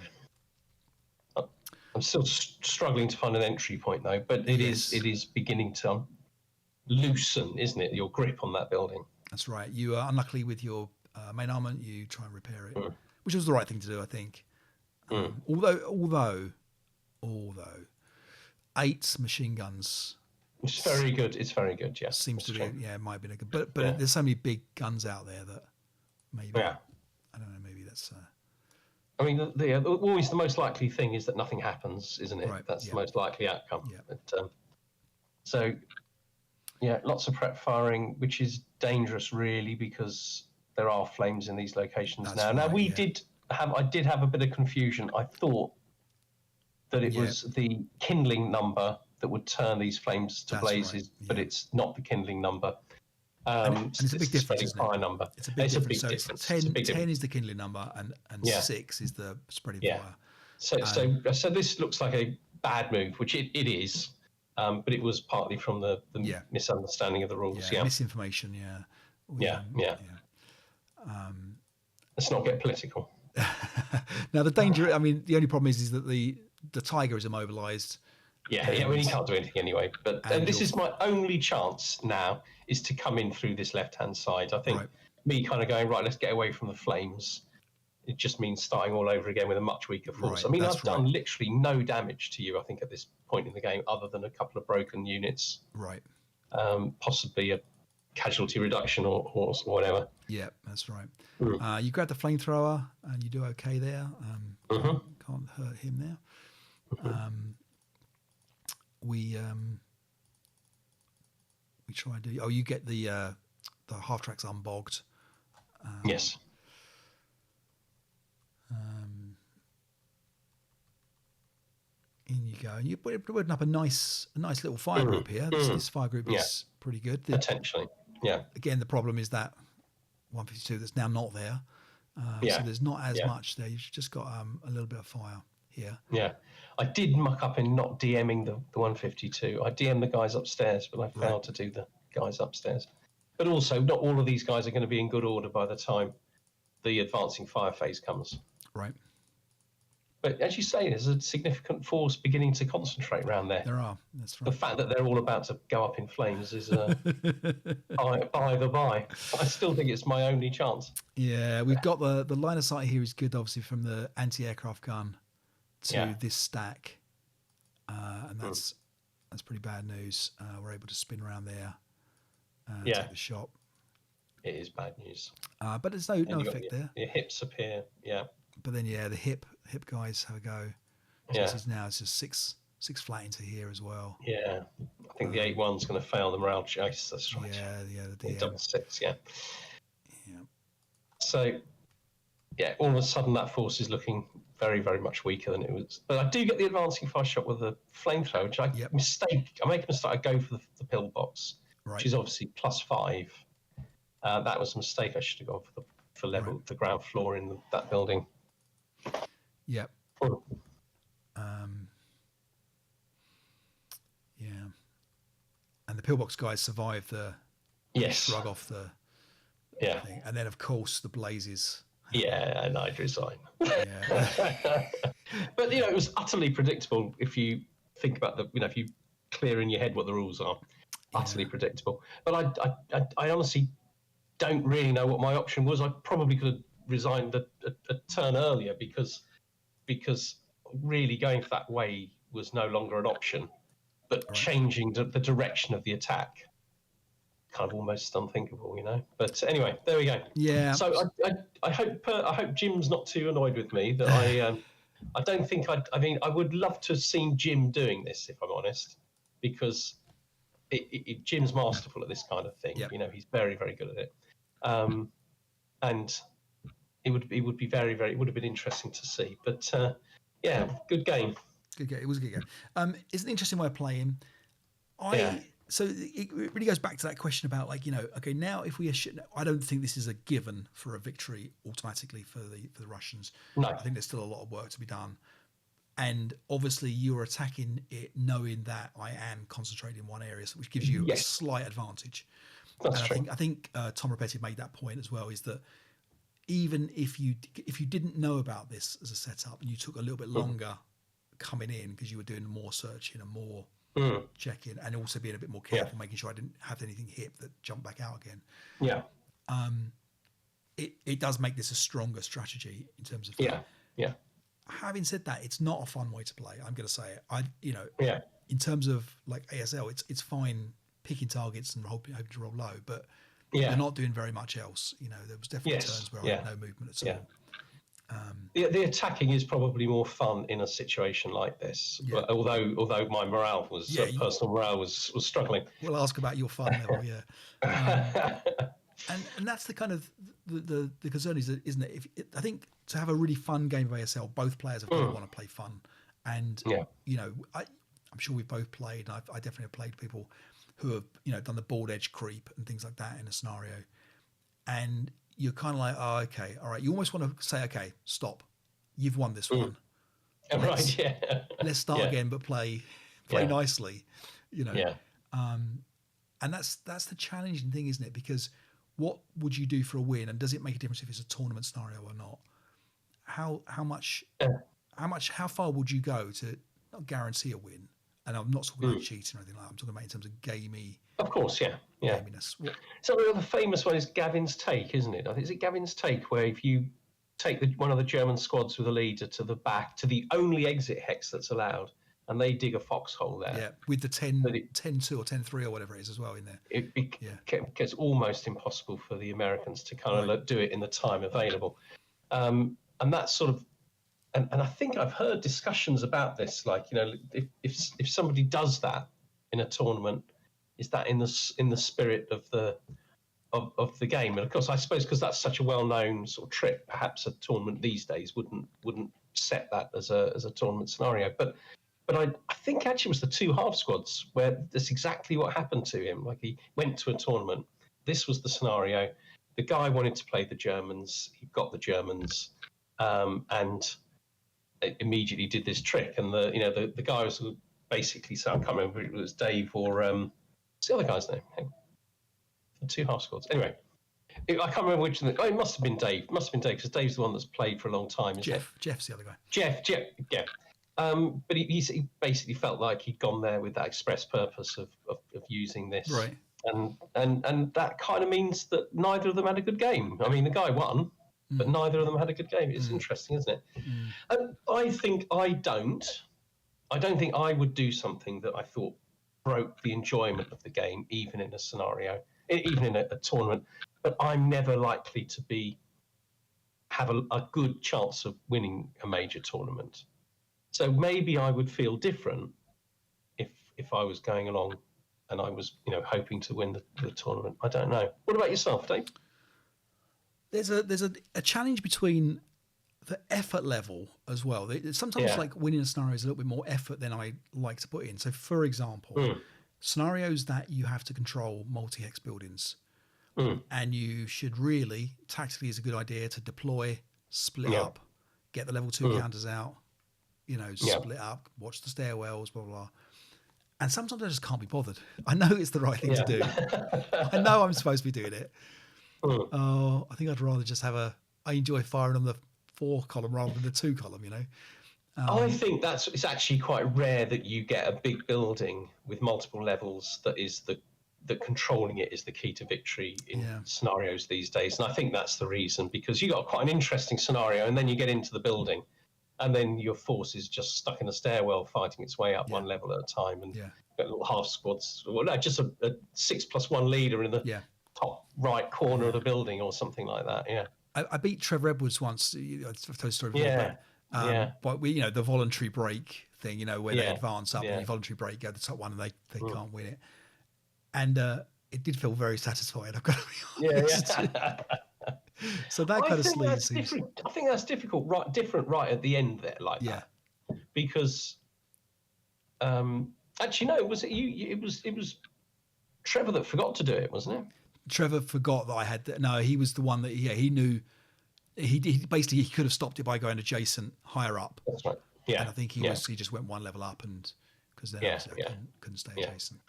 I'm still struggling to find an entry point though, but it is beginning to loosen, isn't it? Your grip on that building. That's right. You are unluckily with your main armament. You try and repair it, which was the right thing to do, I think. Although 8 machine guns. It's very good. It's very good. Yeah. Seems to be. Yeah, it might have been a good. But there's so many big guns out there that maybe. Yeah. I don't know. Maybe that's. I mean, always the most likely thing is that nothing happens, isn't it? Right, that's the most likely outcome. Yeah. But, lots of prep firing, which is dangerous, really, because there are flames in these locations now. Right, now, I did have a bit of confusion. I thought that it was the kindling number that would turn these flames to blazes, but it's not the kindling number. And it's a big difference, isn't it? Number. It's a big difference. So it's 10 is the kindling number, and 6 is the spreading fire. So this looks like a bad move, which it is, but it was partly from the misunderstanding of the rules. Misinformation. Let's not get political. Now the danger. I mean, the only problem is that the tiger is immobilized. He can't do anything anyway. But this is my only chance now, is to come in through this left-hand side. I think me kind of going, right, let's get away from the flames. It just means starting all over again with a much weaker force. Right, I mean, I've done literally no damage to you, I think, at this point in the game, other than a couple of broken units. Right. Possibly a casualty reduction or whatever. Yeah, that's right. You grab the flamethrower and you do okay there. Can't hurt him there. We try and do. Oh, you get the half tracks unbogged. Yes. In you go, and you're putting up a nice little fire group here. This fire group is pretty good. Potentially, yeah. Again, the problem is that 152 that's now not there. So there's not as much there. You've just got a little bit of fire here. Yeah. I did muck up in not DMing the 152. I DM'd the guys upstairs, but I failed to do the guys upstairs. But also, not all of these guys are going to be in good order by the time the advancing fire phase comes. Right. But as you say, there's a significant force beginning to concentrate around there. There are. That's right. The fact that they're all about to go up in flames is by the by. I still think it's my only chance. Yeah, we've got the line of sight here is good, obviously, from the anti-aircraft gun to this stack, and that's pretty bad news. We're able to spin around there, take the shot. It is bad news. But there's no effect there. Your hips appear, But then the hip guys have a go. So it's just six flat into here as well. Yeah, I think the 8-1's going to fail the morale chase. That's right. The DM. Double 6. Yeah. So all of a sudden that force is looking very, very much weaker than it was. But I do get the advancing fire shot with the flamethrower, which I make a mistake. I go for the pillbox, which is obviously +5. That was a mistake. I should have gone for level the ground floor in that building. Yep. Yeah. And the pillbox guys survived the shrug off the thing. And then, of course, the blazes. Yeah, and I'd resign. Yeah. But, it was utterly predictable if you think about if you clear in your head what the rules are. Utterly predictable. But I honestly don't really know what my option was. I probably could have resigned a turn earlier because really going for that way was no longer an option. But changing the direction of the attack, kind of almost unthinkable, But anyway, there we go. Yeah. So I hope Jim's not too annoyed with me that I don't think I would love to have seen Jim doing this, if I'm honest, because Jim's masterful at this kind of thing. Yep. He's very, very good at it, and it would be very, very. It would have been interesting to see, but good game. Good game. It was a good game. It's an interesting way of playing. So it really goes back to that question about okay, now if I don't think this is a given for a victory automatically for the Russians. No. I think there's still a lot of work to be done. And obviously you're attacking it knowing that I am concentrating in one area, which gives you a slight advantage. That's true. I think Tom Repetti made that point as well, is that even if you didn't know about this as a setup and you took a little bit longer coming in because you were doing more searching and more checking and also being a bit more careful, making sure I didn't have anything hit that jumped back out again. Yeah. It does make this a stronger strategy in terms of Having said that, it's not a fun way to play. I'm going to say it. In terms of like ASL, it's fine picking targets and hoping to roll low, but you're not doing very much else. There was definitely turns where I had no movement at all. The attacking is probably more fun in a situation like this. But although my morale was personal morale was struggling. We'll ask about your fun level, and that's the kind of the concern isn't it? I think to have a really fun game of ASL, both players have got to want to play fun, and I'm sure we've both played. And I definitely have played people who have done the board edge creep and things like that in a scenario, and you're kind of like, oh, okay, all right. You almost want to say, okay, stop. You've won this one. Let's start again, but play nicely. And that's the challenging thing, isn't it? Because what would you do for a win, and does it make a difference if it's a tournament scenario or not? How far would you go to not guarantee a win? And I'm not talking about cheating or anything like that. I'm talking about in terms of gamey. Of course, gaminess. So the famous one is Gavin's Take, isn't it? I think is it Gavin's Take, where if you take one of the German squads with a leader to the back to the only exit hex that's allowed, and they dig a foxhole there. Yeah, with the 10-2 or 10-3 or whatever it is as well in there. It gets almost impossible for the Americans to kind of do it in the time available. And that's sort of, and I think I've heard discussions about this, like, if somebody does that in a tournament, is that in the spirit of the game? And of course, I suppose because that's such a well-known sort of trick, perhaps a tournament these days wouldn't set that as a tournament scenario. But I think actually it was the two half squads where that's exactly what happened to him. Like, he went to a tournament. This was the scenario. The guy wanted to play the Germans. He got the Germans, and immediately did this trick. And the guy was basically, so I can't remember if it was Dave or what's the other guy's name? The two half squads. Anyway, I can't remember which. It must have been Dave. Because Dave's the one that's played for a long time. Jeff's the other guy. Jeff. Yeah. But he basically felt like he'd gone there with that express purpose of using this. Right. And that kind of means that neither of them had a good game. I mean, the guy won, but neither of them had a good game. It's interesting, isn't it? I don't think I would do something that I thought broke the enjoyment of the game, even in a scenario, even in a tournament. But I'm never likely to have a good chance of winning a major tournament. So maybe I would feel different if I was going along and I was, hoping to win the tournament. I don't know. What about yourself, Dave? There's a challenge between the effort level as well. Sometimes like winning a scenario is a little bit more effort than I like to put in. So for example, scenarios that you have to control multi-hex buildings, and you should really, tactically is a good idea to deploy, split up, get the level 2 counters out, split up, watch the stairwells, blah, blah, blah. And sometimes I just can't be bothered. I know it's the right thing to do. I know I'm supposed to be doing it. Oh, I think I'd rather just I enjoy firing on the 4 column rather than the 2 column, I think it's actually quite rare that you get a big building with multiple levels that controlling it is the key to victory in scenarios these days. And I think that's the reason, because you got quite an interesting scenario and then you get into the building and then your force is just stuck in a stairwell fighting its way up one level at a time, and got little half squads. Well, no, just a 6+1 leader in the top right corner of the building or something like that. Yeah. I beat Trevor Edwards once. I've told the story before. But we, the voluntary break thing, where they advance up and you voluntary break, go to the top one, and they can't win it. And it did feel very satisfying, I've got to be honest. So that kind of sleaze seems... I think that's difficult, different right at the end there, like that. Because actually, no, it was Trevor that forgot to do it, wasn't it? Trevor forgot that I had. No, he was the one that he knew. He basically he could have stopped it by going adjacent higher up. That's right. Yeah, and I think he just went one level up, and because then couldn't stay adjacent.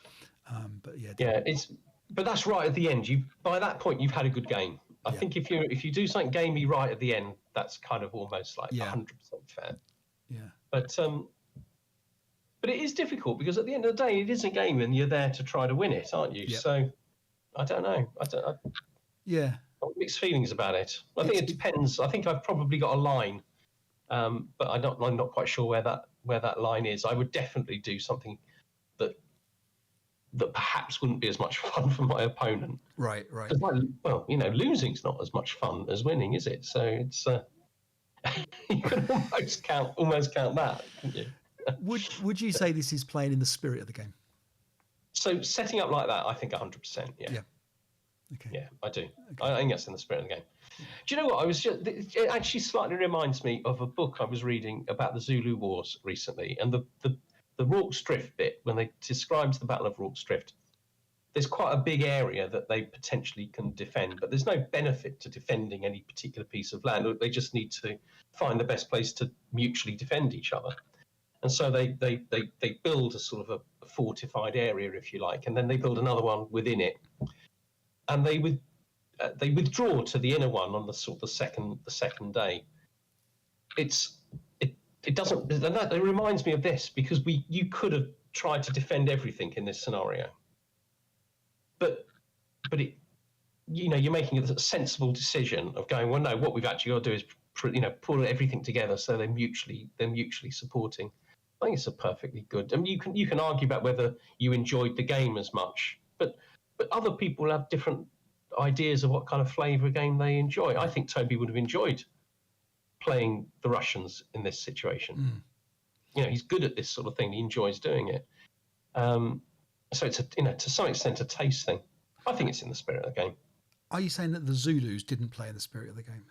But that's right at the end. By that point you've had a good game. I think if you do something gamey right at the end, that's kind of almost like 100% fair. Yeah. But it is difficult because at the end of the day, it is a game, and you're there to try to win it, aren't you? Yep. So I don't know. I've got mixed feelings about it. I think it depends. I think I've probably got a line, but I'm not quite sure where that line is. I would definitely do something that perhaps wouldn't be as much fun for my opponent. Right. Losing's not as much fun as winning, is it? So it's you can almost count that, couldn't you? Would you say this is playing in the spirit of the game? So setting up like that, I think 100%. Yeah. Okay. Yeah, I do. Okay. I think that's in the spirit of the game. Do you know what? It actually slightly reminds me of a book I was reading about the Zulu Wars recently, and the Rorke's Drift bit, when they describes the Battle of Rorke's Drift, there's quite a big area that they potentially can defend, but there's no benefit to defending any particular piece of land. They just need to find the best place to mutually defend each other. And so they build a sort of a fortified area, if you like, and then they build another one within it, and they withdraw to the inner one on the second day. It doesn't. It reminds me of this, because you could have tried to defend everything in this scenario, but you're making a sensible decision of going, well, no, what we've actually got to do is pull everything together so they're mutually supporting. I think it's a perfectly good. I mean, you can argue about whether you enjoyed the game as much, but other people have different ideas of what kind of flavour game they enjoy. I think Toby would have enjoyed playing the Russians in this situation. He's good at this sort of thing. He enjoys doing it. So it's to some extent a taste thing. I think it's in the spirit of the game. Are you saying that the Zulus didn't play in the spirit of the game?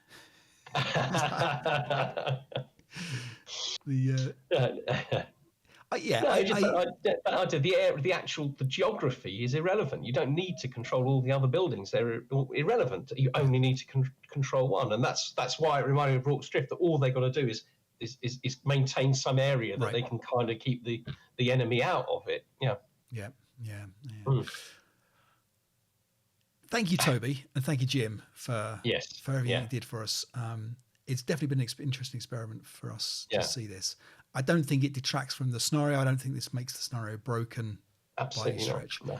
The geography is irrelevant. You don't need to control all the other buildings; they're irrelevant. You only need to control one, and that's why it reminded me of Rorke's Drift. That all they got to do is maintain some area that they can kind of keep the enemy out of it. Yeah. Thank you, Toby, and thank you, Jim, for everything you did for us. It's definitely been an interesting experiment for us to see this. I don't think it detracts from the scenario. I don't think this makes the scenario broken. Absolutely by any stretch. No.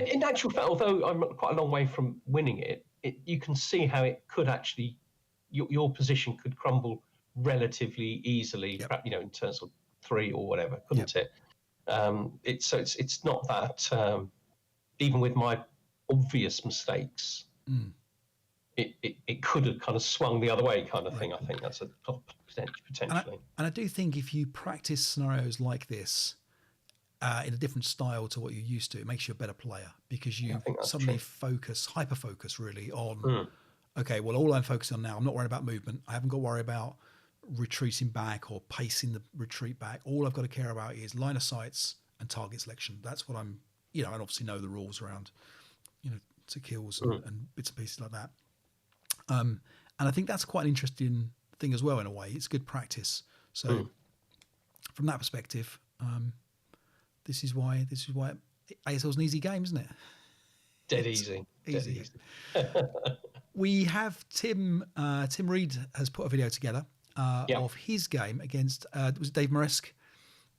In actual fact, although I'm quite a long way from winning it, you can see how it could actually, your position could crumble relatively easily. In terms of 3 or whatever, couldn't it? It's not that. Even with my obvious mistakes, it could have kind of swung the other way, kind of thing. I think that's a potentially. And I do think if you practice scenarios like this in a different style to what you're used to, it makes you a better player, because you suddenly hyper focus really on, okay, well, all I'm focusing on now, I'm not worrying about movement. I haven't got to worry about retreating back or pacing the retreat back. All I've got to care about is line of sights and target selection. That's what I'm, and obviously know the rules around, to kills and bits and pieces like that. And I think that's quite an interesting thing as well, in a way. It's good practice. So from that perspective, this is why ASL's an easy game, isn't it? Dead easy. We have Tim Reed has put a video together of his game against was it Dave Maresk?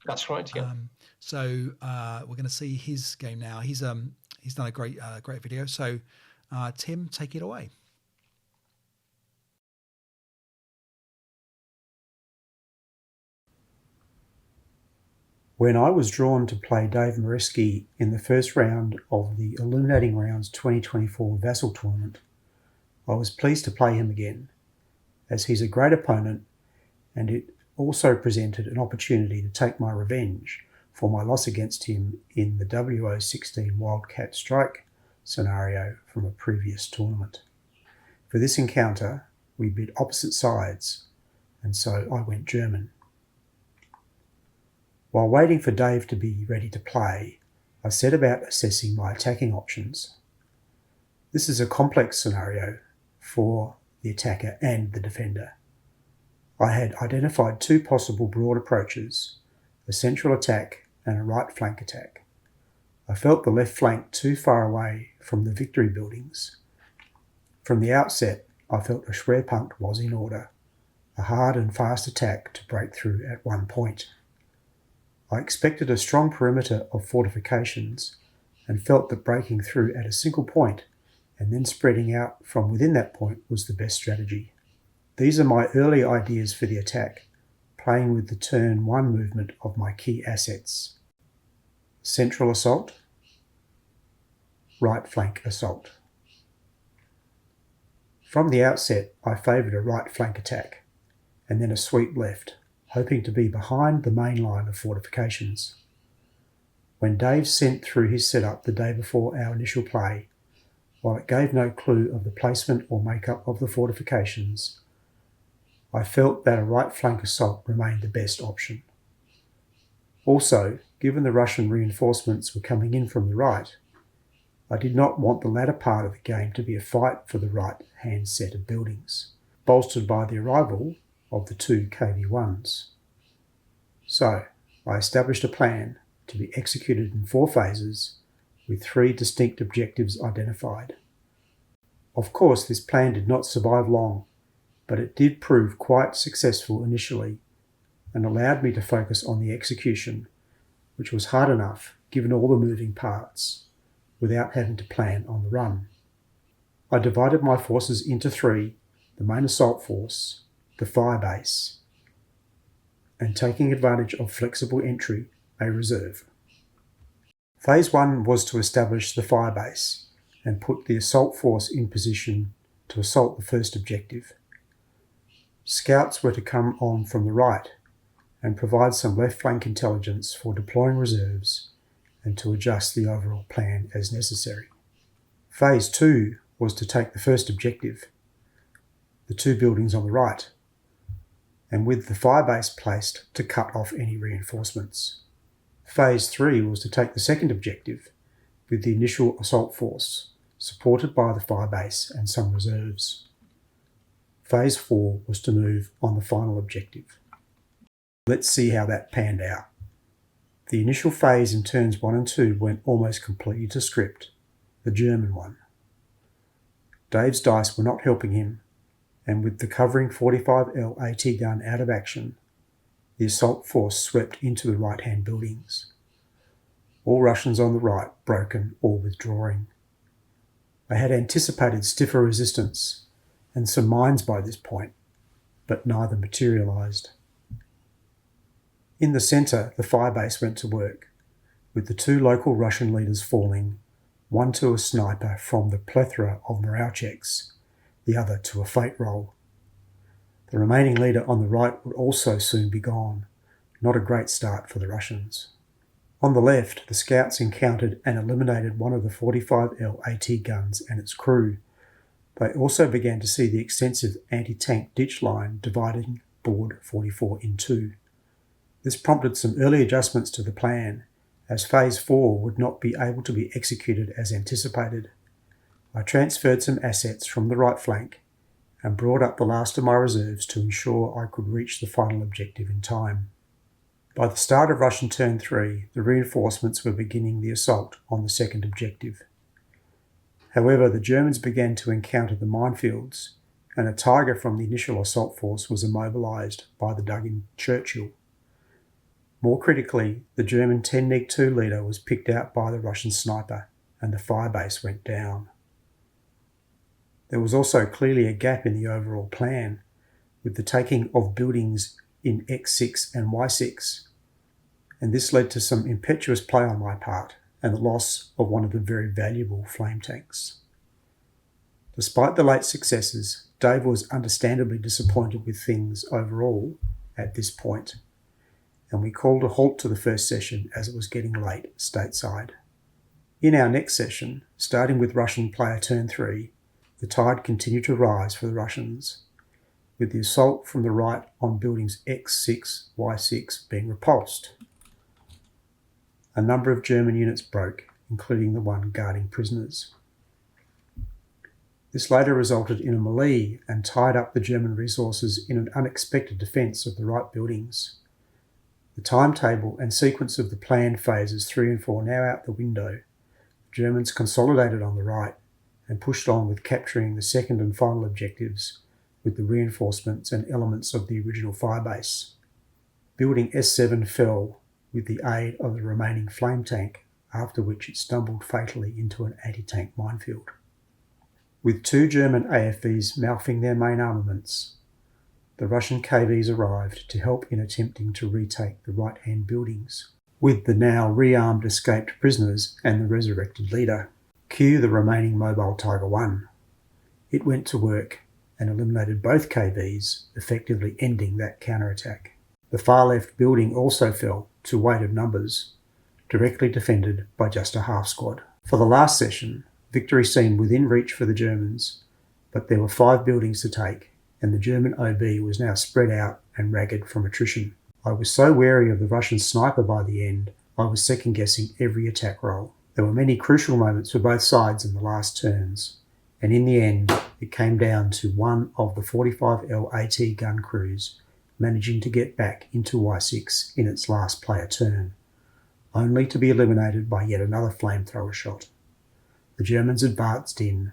That's right. Yeah. So we're going to see his game now. He's done a great video. So Tim, take it away. When I was drawn to play Dave Mareski in the first round of the Illuminating Rounds 2024 Vassal Tournament, I was pleased to play him again, as he's a great opponent, and it also presented an opportunity to take my revenge for my loss against him in the WO16 Wildcat Strike scenario from a previous tournament. For this encounter, we bid opposite sides, and so I went German. While waiting for Dave to be ready to play, I set about assessing my attacking options. This is a complex scenario for the attacker and the defender. I had identified two possible broad approaches, a central attack and a right flank attack. I felt the left flank too far away from the victory buildings. From the outset, I felt a Schwerpunkt was in order, a hard and fast attack to break through at one point. I expected a strong perimeter of fortifications and felt that breaking through at a single point and then spreading out from within that point was the best strategy. These are my early ideas for the attack, playing with the turn 1 movement of my key assets. Central assault, right flank assault. From the outset, I favoured a right flank attack, and then a sweep left, hoping to be behind the main line of fortifications. When Dave sent through his setup the day before our initial play, while it gave no clue of the placement or makeup of the fortifications, I felt that a right flank assault remained the best option. Also, given the Russian reinforcements were coming in from the right, I did not want the latter part of the game to be a fight for the right-hand set of buildings, bolstered by the arrival of the two KV-1s. So, I established a plan to be executed in 4 phases with 3 distinct objectives identified. Of course, this plan did not survive long, but it did prove quite successful initially and allowed me to focus on the execution, which was hard enough given all the moving parts, without having to plan on the run. I divided my forces into 3, the main assault force, the firebase, and taking advantage of flexible entry, a reserve. Phase 1 was to establish the firebase and put the assault force in position to assault the first objective. Scouts were to come on from the right and provide some left flank intelligence for deploying reserves and to adjust the overall plan as necessary. Phase 2 was to take the first objective, the 2 buildings on the right, and with the firebase placed to cut off any reinforcements. Phase 3 was to take the second objective, with the initial assault force, supported by the firebase and some reserves. Phase 4 was to move on the final objective. Let's see how that panned out. The initial phase in turns 1 and 2 went almost completely to script, the German one. Dave's dice were not helping him, and with the covering 45L AT gun out of action, the assault force swept into the right-hand buildings. All Russians on the right broken or withdrawing. I had anticipated stiffer resistance and some mines by this point, but neither materialised. In the centre, the firebase went to work, with the 2 local Russian leaders falling, one to a sniper from the plethora of morale checks, the other to a fate roll. The remaining leader on the right would also soon be gone, not a great start for the Russians. On the left, the scouts encountered and eliminated one of the 45L AT guns and its crew. They also began to see the extensive anti-tank ditch line dividing board 44 in 2. This prompted some early adjustments to the plan, as Phase 4 would not be able to be executed as anticipated. I transferred some assets from the right flank and brought up the last of my reserves to ensure I could reach the final objective in time. By the start of Russian Turn 3, the reinforcements were beginning the assault on the second objective. However, the Germans began to encounter the minefields, and a Tiger from the initial assault force was immobilised by the dug-in Churchill. More critically, the German 10 Neg 2 leader was picked out by the Russian sniper, and the firebase went down. There was also clearly a gap in the overall plan, with the taking of buildings in X6 and Y6, and this led to some impetuous play on my part and the loss of one of the very valuable flame tanks. Despite the late successes, Dave was understandably disappointed with things overall at this point, and we called a halt to the first session as it was getting late stateside. In our next session, starting with Russian player turn 3, the tide continued to rise for the Russians, with the assault from the right on buildings X6, Y6 being repulsed. A number of German units broke, including the one guarding prisoners. This later resulted in a melee and tied up the German resources in an unexpected defence of the right buildings. The timetable and sequence of the planned phases 3 and 4 now out the window, the Germans consolidated on the right and pushed on with capturing the second and final objectives with the reinforcements and elements of the original firebase. Building S7 fell with the aid of the remaining flame tank, after which it stumbled fatally into an anti-tank minefield. With 2 German AFVs mouthing their main armaments, the Russian KVs arrived to help in attempting to retake the right-hand buildings, with the now rearmed escaped prisoners and the resurrected leader. Cue the remaining mobile Tiger 1. It went to work and eliminated both KVs, effectively ending that counterattack. The far left building also fell to weight of numbers, directly defended by just a half squad. For the last session, victory seemed within reach for the Germans, but there were 5 buildings to take, and the German OB was now spread out and ragged from attrition. I was so wary of the Russian sniper by the end, I was second-guessing every attack roll. There were many crucial moments for both sides in the last turns, and in the end, it came down to one of the 45L AT gun crews managing to get back into Y6 in its last player turn, only to be eliminated by yet another flamethrower shot. The Germans advanced in,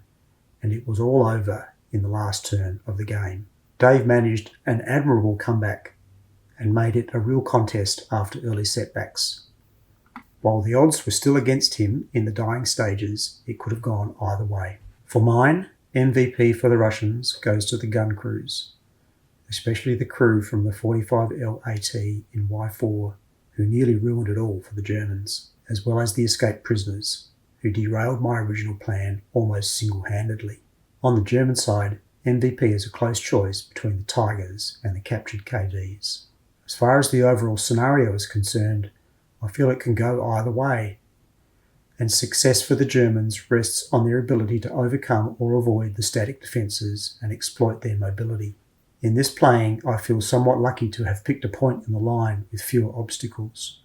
and it was all over in the last turn of the game. Dave managed an admirable comeback and made it a real contest after early setbacks. While the odds were still against him in the dying stages, it could have gone either way. For mine, MVP for the Russians goes to the gun crews, especially the crew from the 45L AT in Y4, who nearly ruined it all for the Germans, as well as the escaped prisoners, who derailed my original plan almost single-handedly. On the German side, MVP is a close choice between the Tigers and the captured KVs. As far as the overall scenario is concerned, I feel it can go either way, and success for the Germans rests on their ability to overcome or avoid the static defences and exploit their mobility. In this playing, I feel somewhat lucky to have picked a point in the line with fewer obstacles.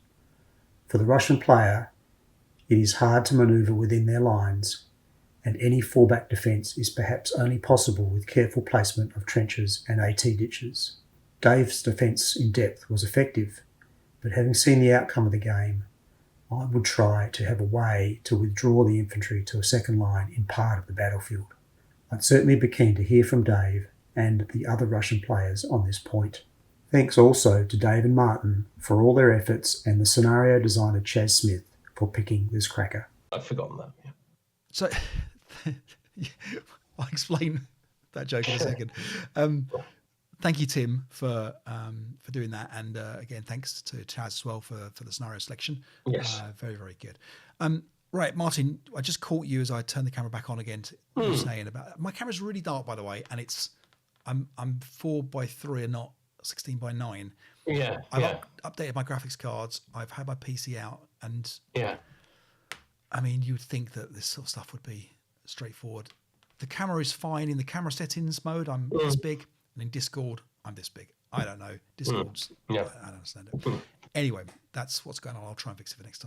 For the Russian player, it is hard to manoeuvre within their lines, and any fallback defence is perhaps only possible with careful placement of trenches and AT ditches. Dave's defence in depth was effective, but having seen the outcome of the game, I would try to have a way to withdraw the infantry to a second line in part of the battlefield. I'd certainly be keen to hear from Dave and the other Russian players on this point. Thanks also to Dave and Martin for all their efforts, and the scenario designer Chaz Smith for picking this cracker. I've forgotten that. Yeah. So I'll explain that joke in a second. Thank you, Tim, for doing that, and again, thanks to Chaz as well for the scenario selection. Yes, very, very good. Right, Martin, I just caught you as I turned the camera back on again. You saying about my camera's really dark, by the way, and I'm 4:3 and not 16:9. Yeah, I've updated my graphics cards. I've had my PC out, and I mean, you'd think that this sort of stuff would be straightforward. The camera is fine in the camera settings mode. I'm this big. And in Discord, I'm this big. I don't know. Discord's. Yeah. I don't understand it. Anyway, that's what's going on. I'll try and fix it for next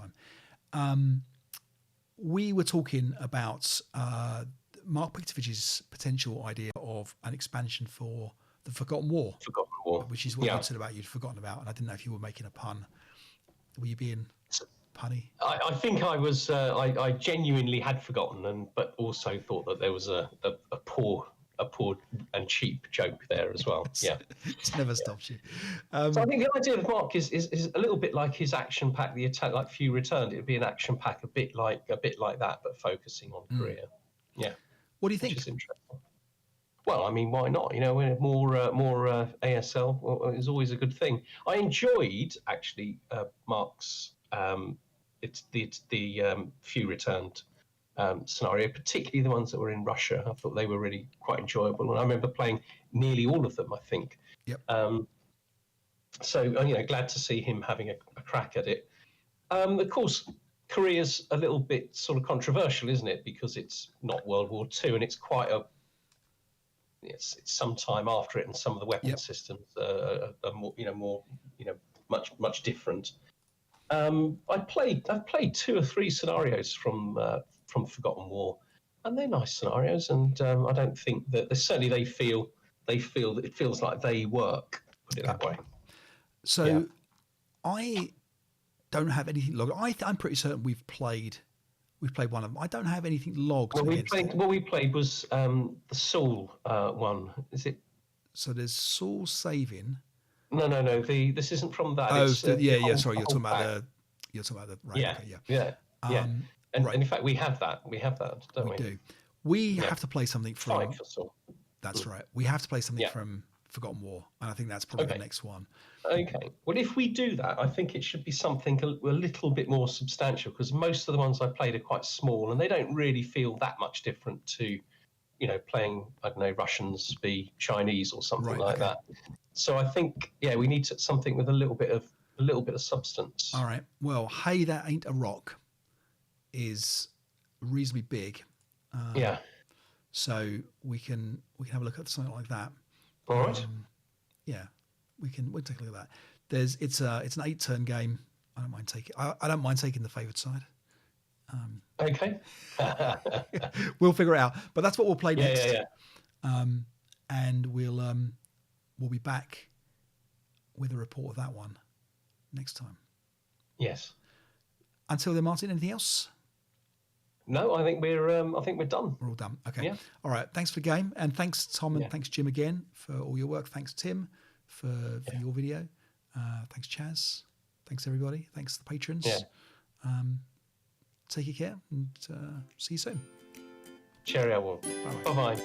time. We were talking about Mark Piktovich's potential idea of an expansion for the Forgotten War. Forgotten War. Which is what you said about you'd forgotten about. And I didn't know if you were making a pun. Were you being punny? I think I was. I genuinely had forgotten, but also thought that there was a poor and cheap joke there as well. Yeah, it never stops you. So I think the idea of Mark is a little bit like his action pack, the attack, like Few Returned. It would be an action pack, a bit like that, but focusing on Korea. Yeah. What do you think? Which is interesting. Well, I mean, why not? You know, more ASL is always a good thing. I enjoyed actually Mark's. It's the Few Returned scenario, particularly the ones that were in Russia. I thought they were really quite enjoyable, and I remember playing nearly all of them. I think. Yep. So glad to see him having a crack at it. Of course, Korea's a little bit sort of controversial, isn't it? Because it's not World War II, and it's quite a it's some time after it, and some of the weapon systems are more much different. I've played 2 or 3 scenarios from Forgotten War, and they're nice scenarios, and I don't think that they feel that it feels like they work. Put it that way. So, I don't have anything logged. I'm pretty certain we've played one of them. I don't have anything logged. What we played was the Saul one. Is it? So there's Saul saving. No. This isn't from that. Oh, sorry. You're talking about the right. Yeah. And in fact, we have that. Don't we? Do. We have to play something from. 5 for Saul. That's right. We have to play something from Forgotten War, and I think that's probably the next one. Okay. Well, if we do that, I think it should be something a little bit more substantial, because most of the ones I played are quite small, and they don't really feel that much different to, playing, I don't know, Russians v Chinese or something that. So I think, we need something with a little bit of substance. All right. Well, Hey, That Ain't a Rock is reasonably big. So we can have a look at something like that. All right. We'll take a look at that. It's an 8-turn game. I don't mind taking the favoured side. Okay. We'll figure it out. But that's what we'll play next. Yeah. And we'll be back with a report of that one next time. Yes. Until then, Martin, anything else? No, I think we're done. We're all done. Okay. Yeah. All right. Thanks for the game, and thanks Tom and thanks Jim again for all your work. Thanks Tim for your video. Thanks Chaz. Thanks everybody. Thanks the patrons. Yeah. Take care and see you soon. Cheerio. Bye bye.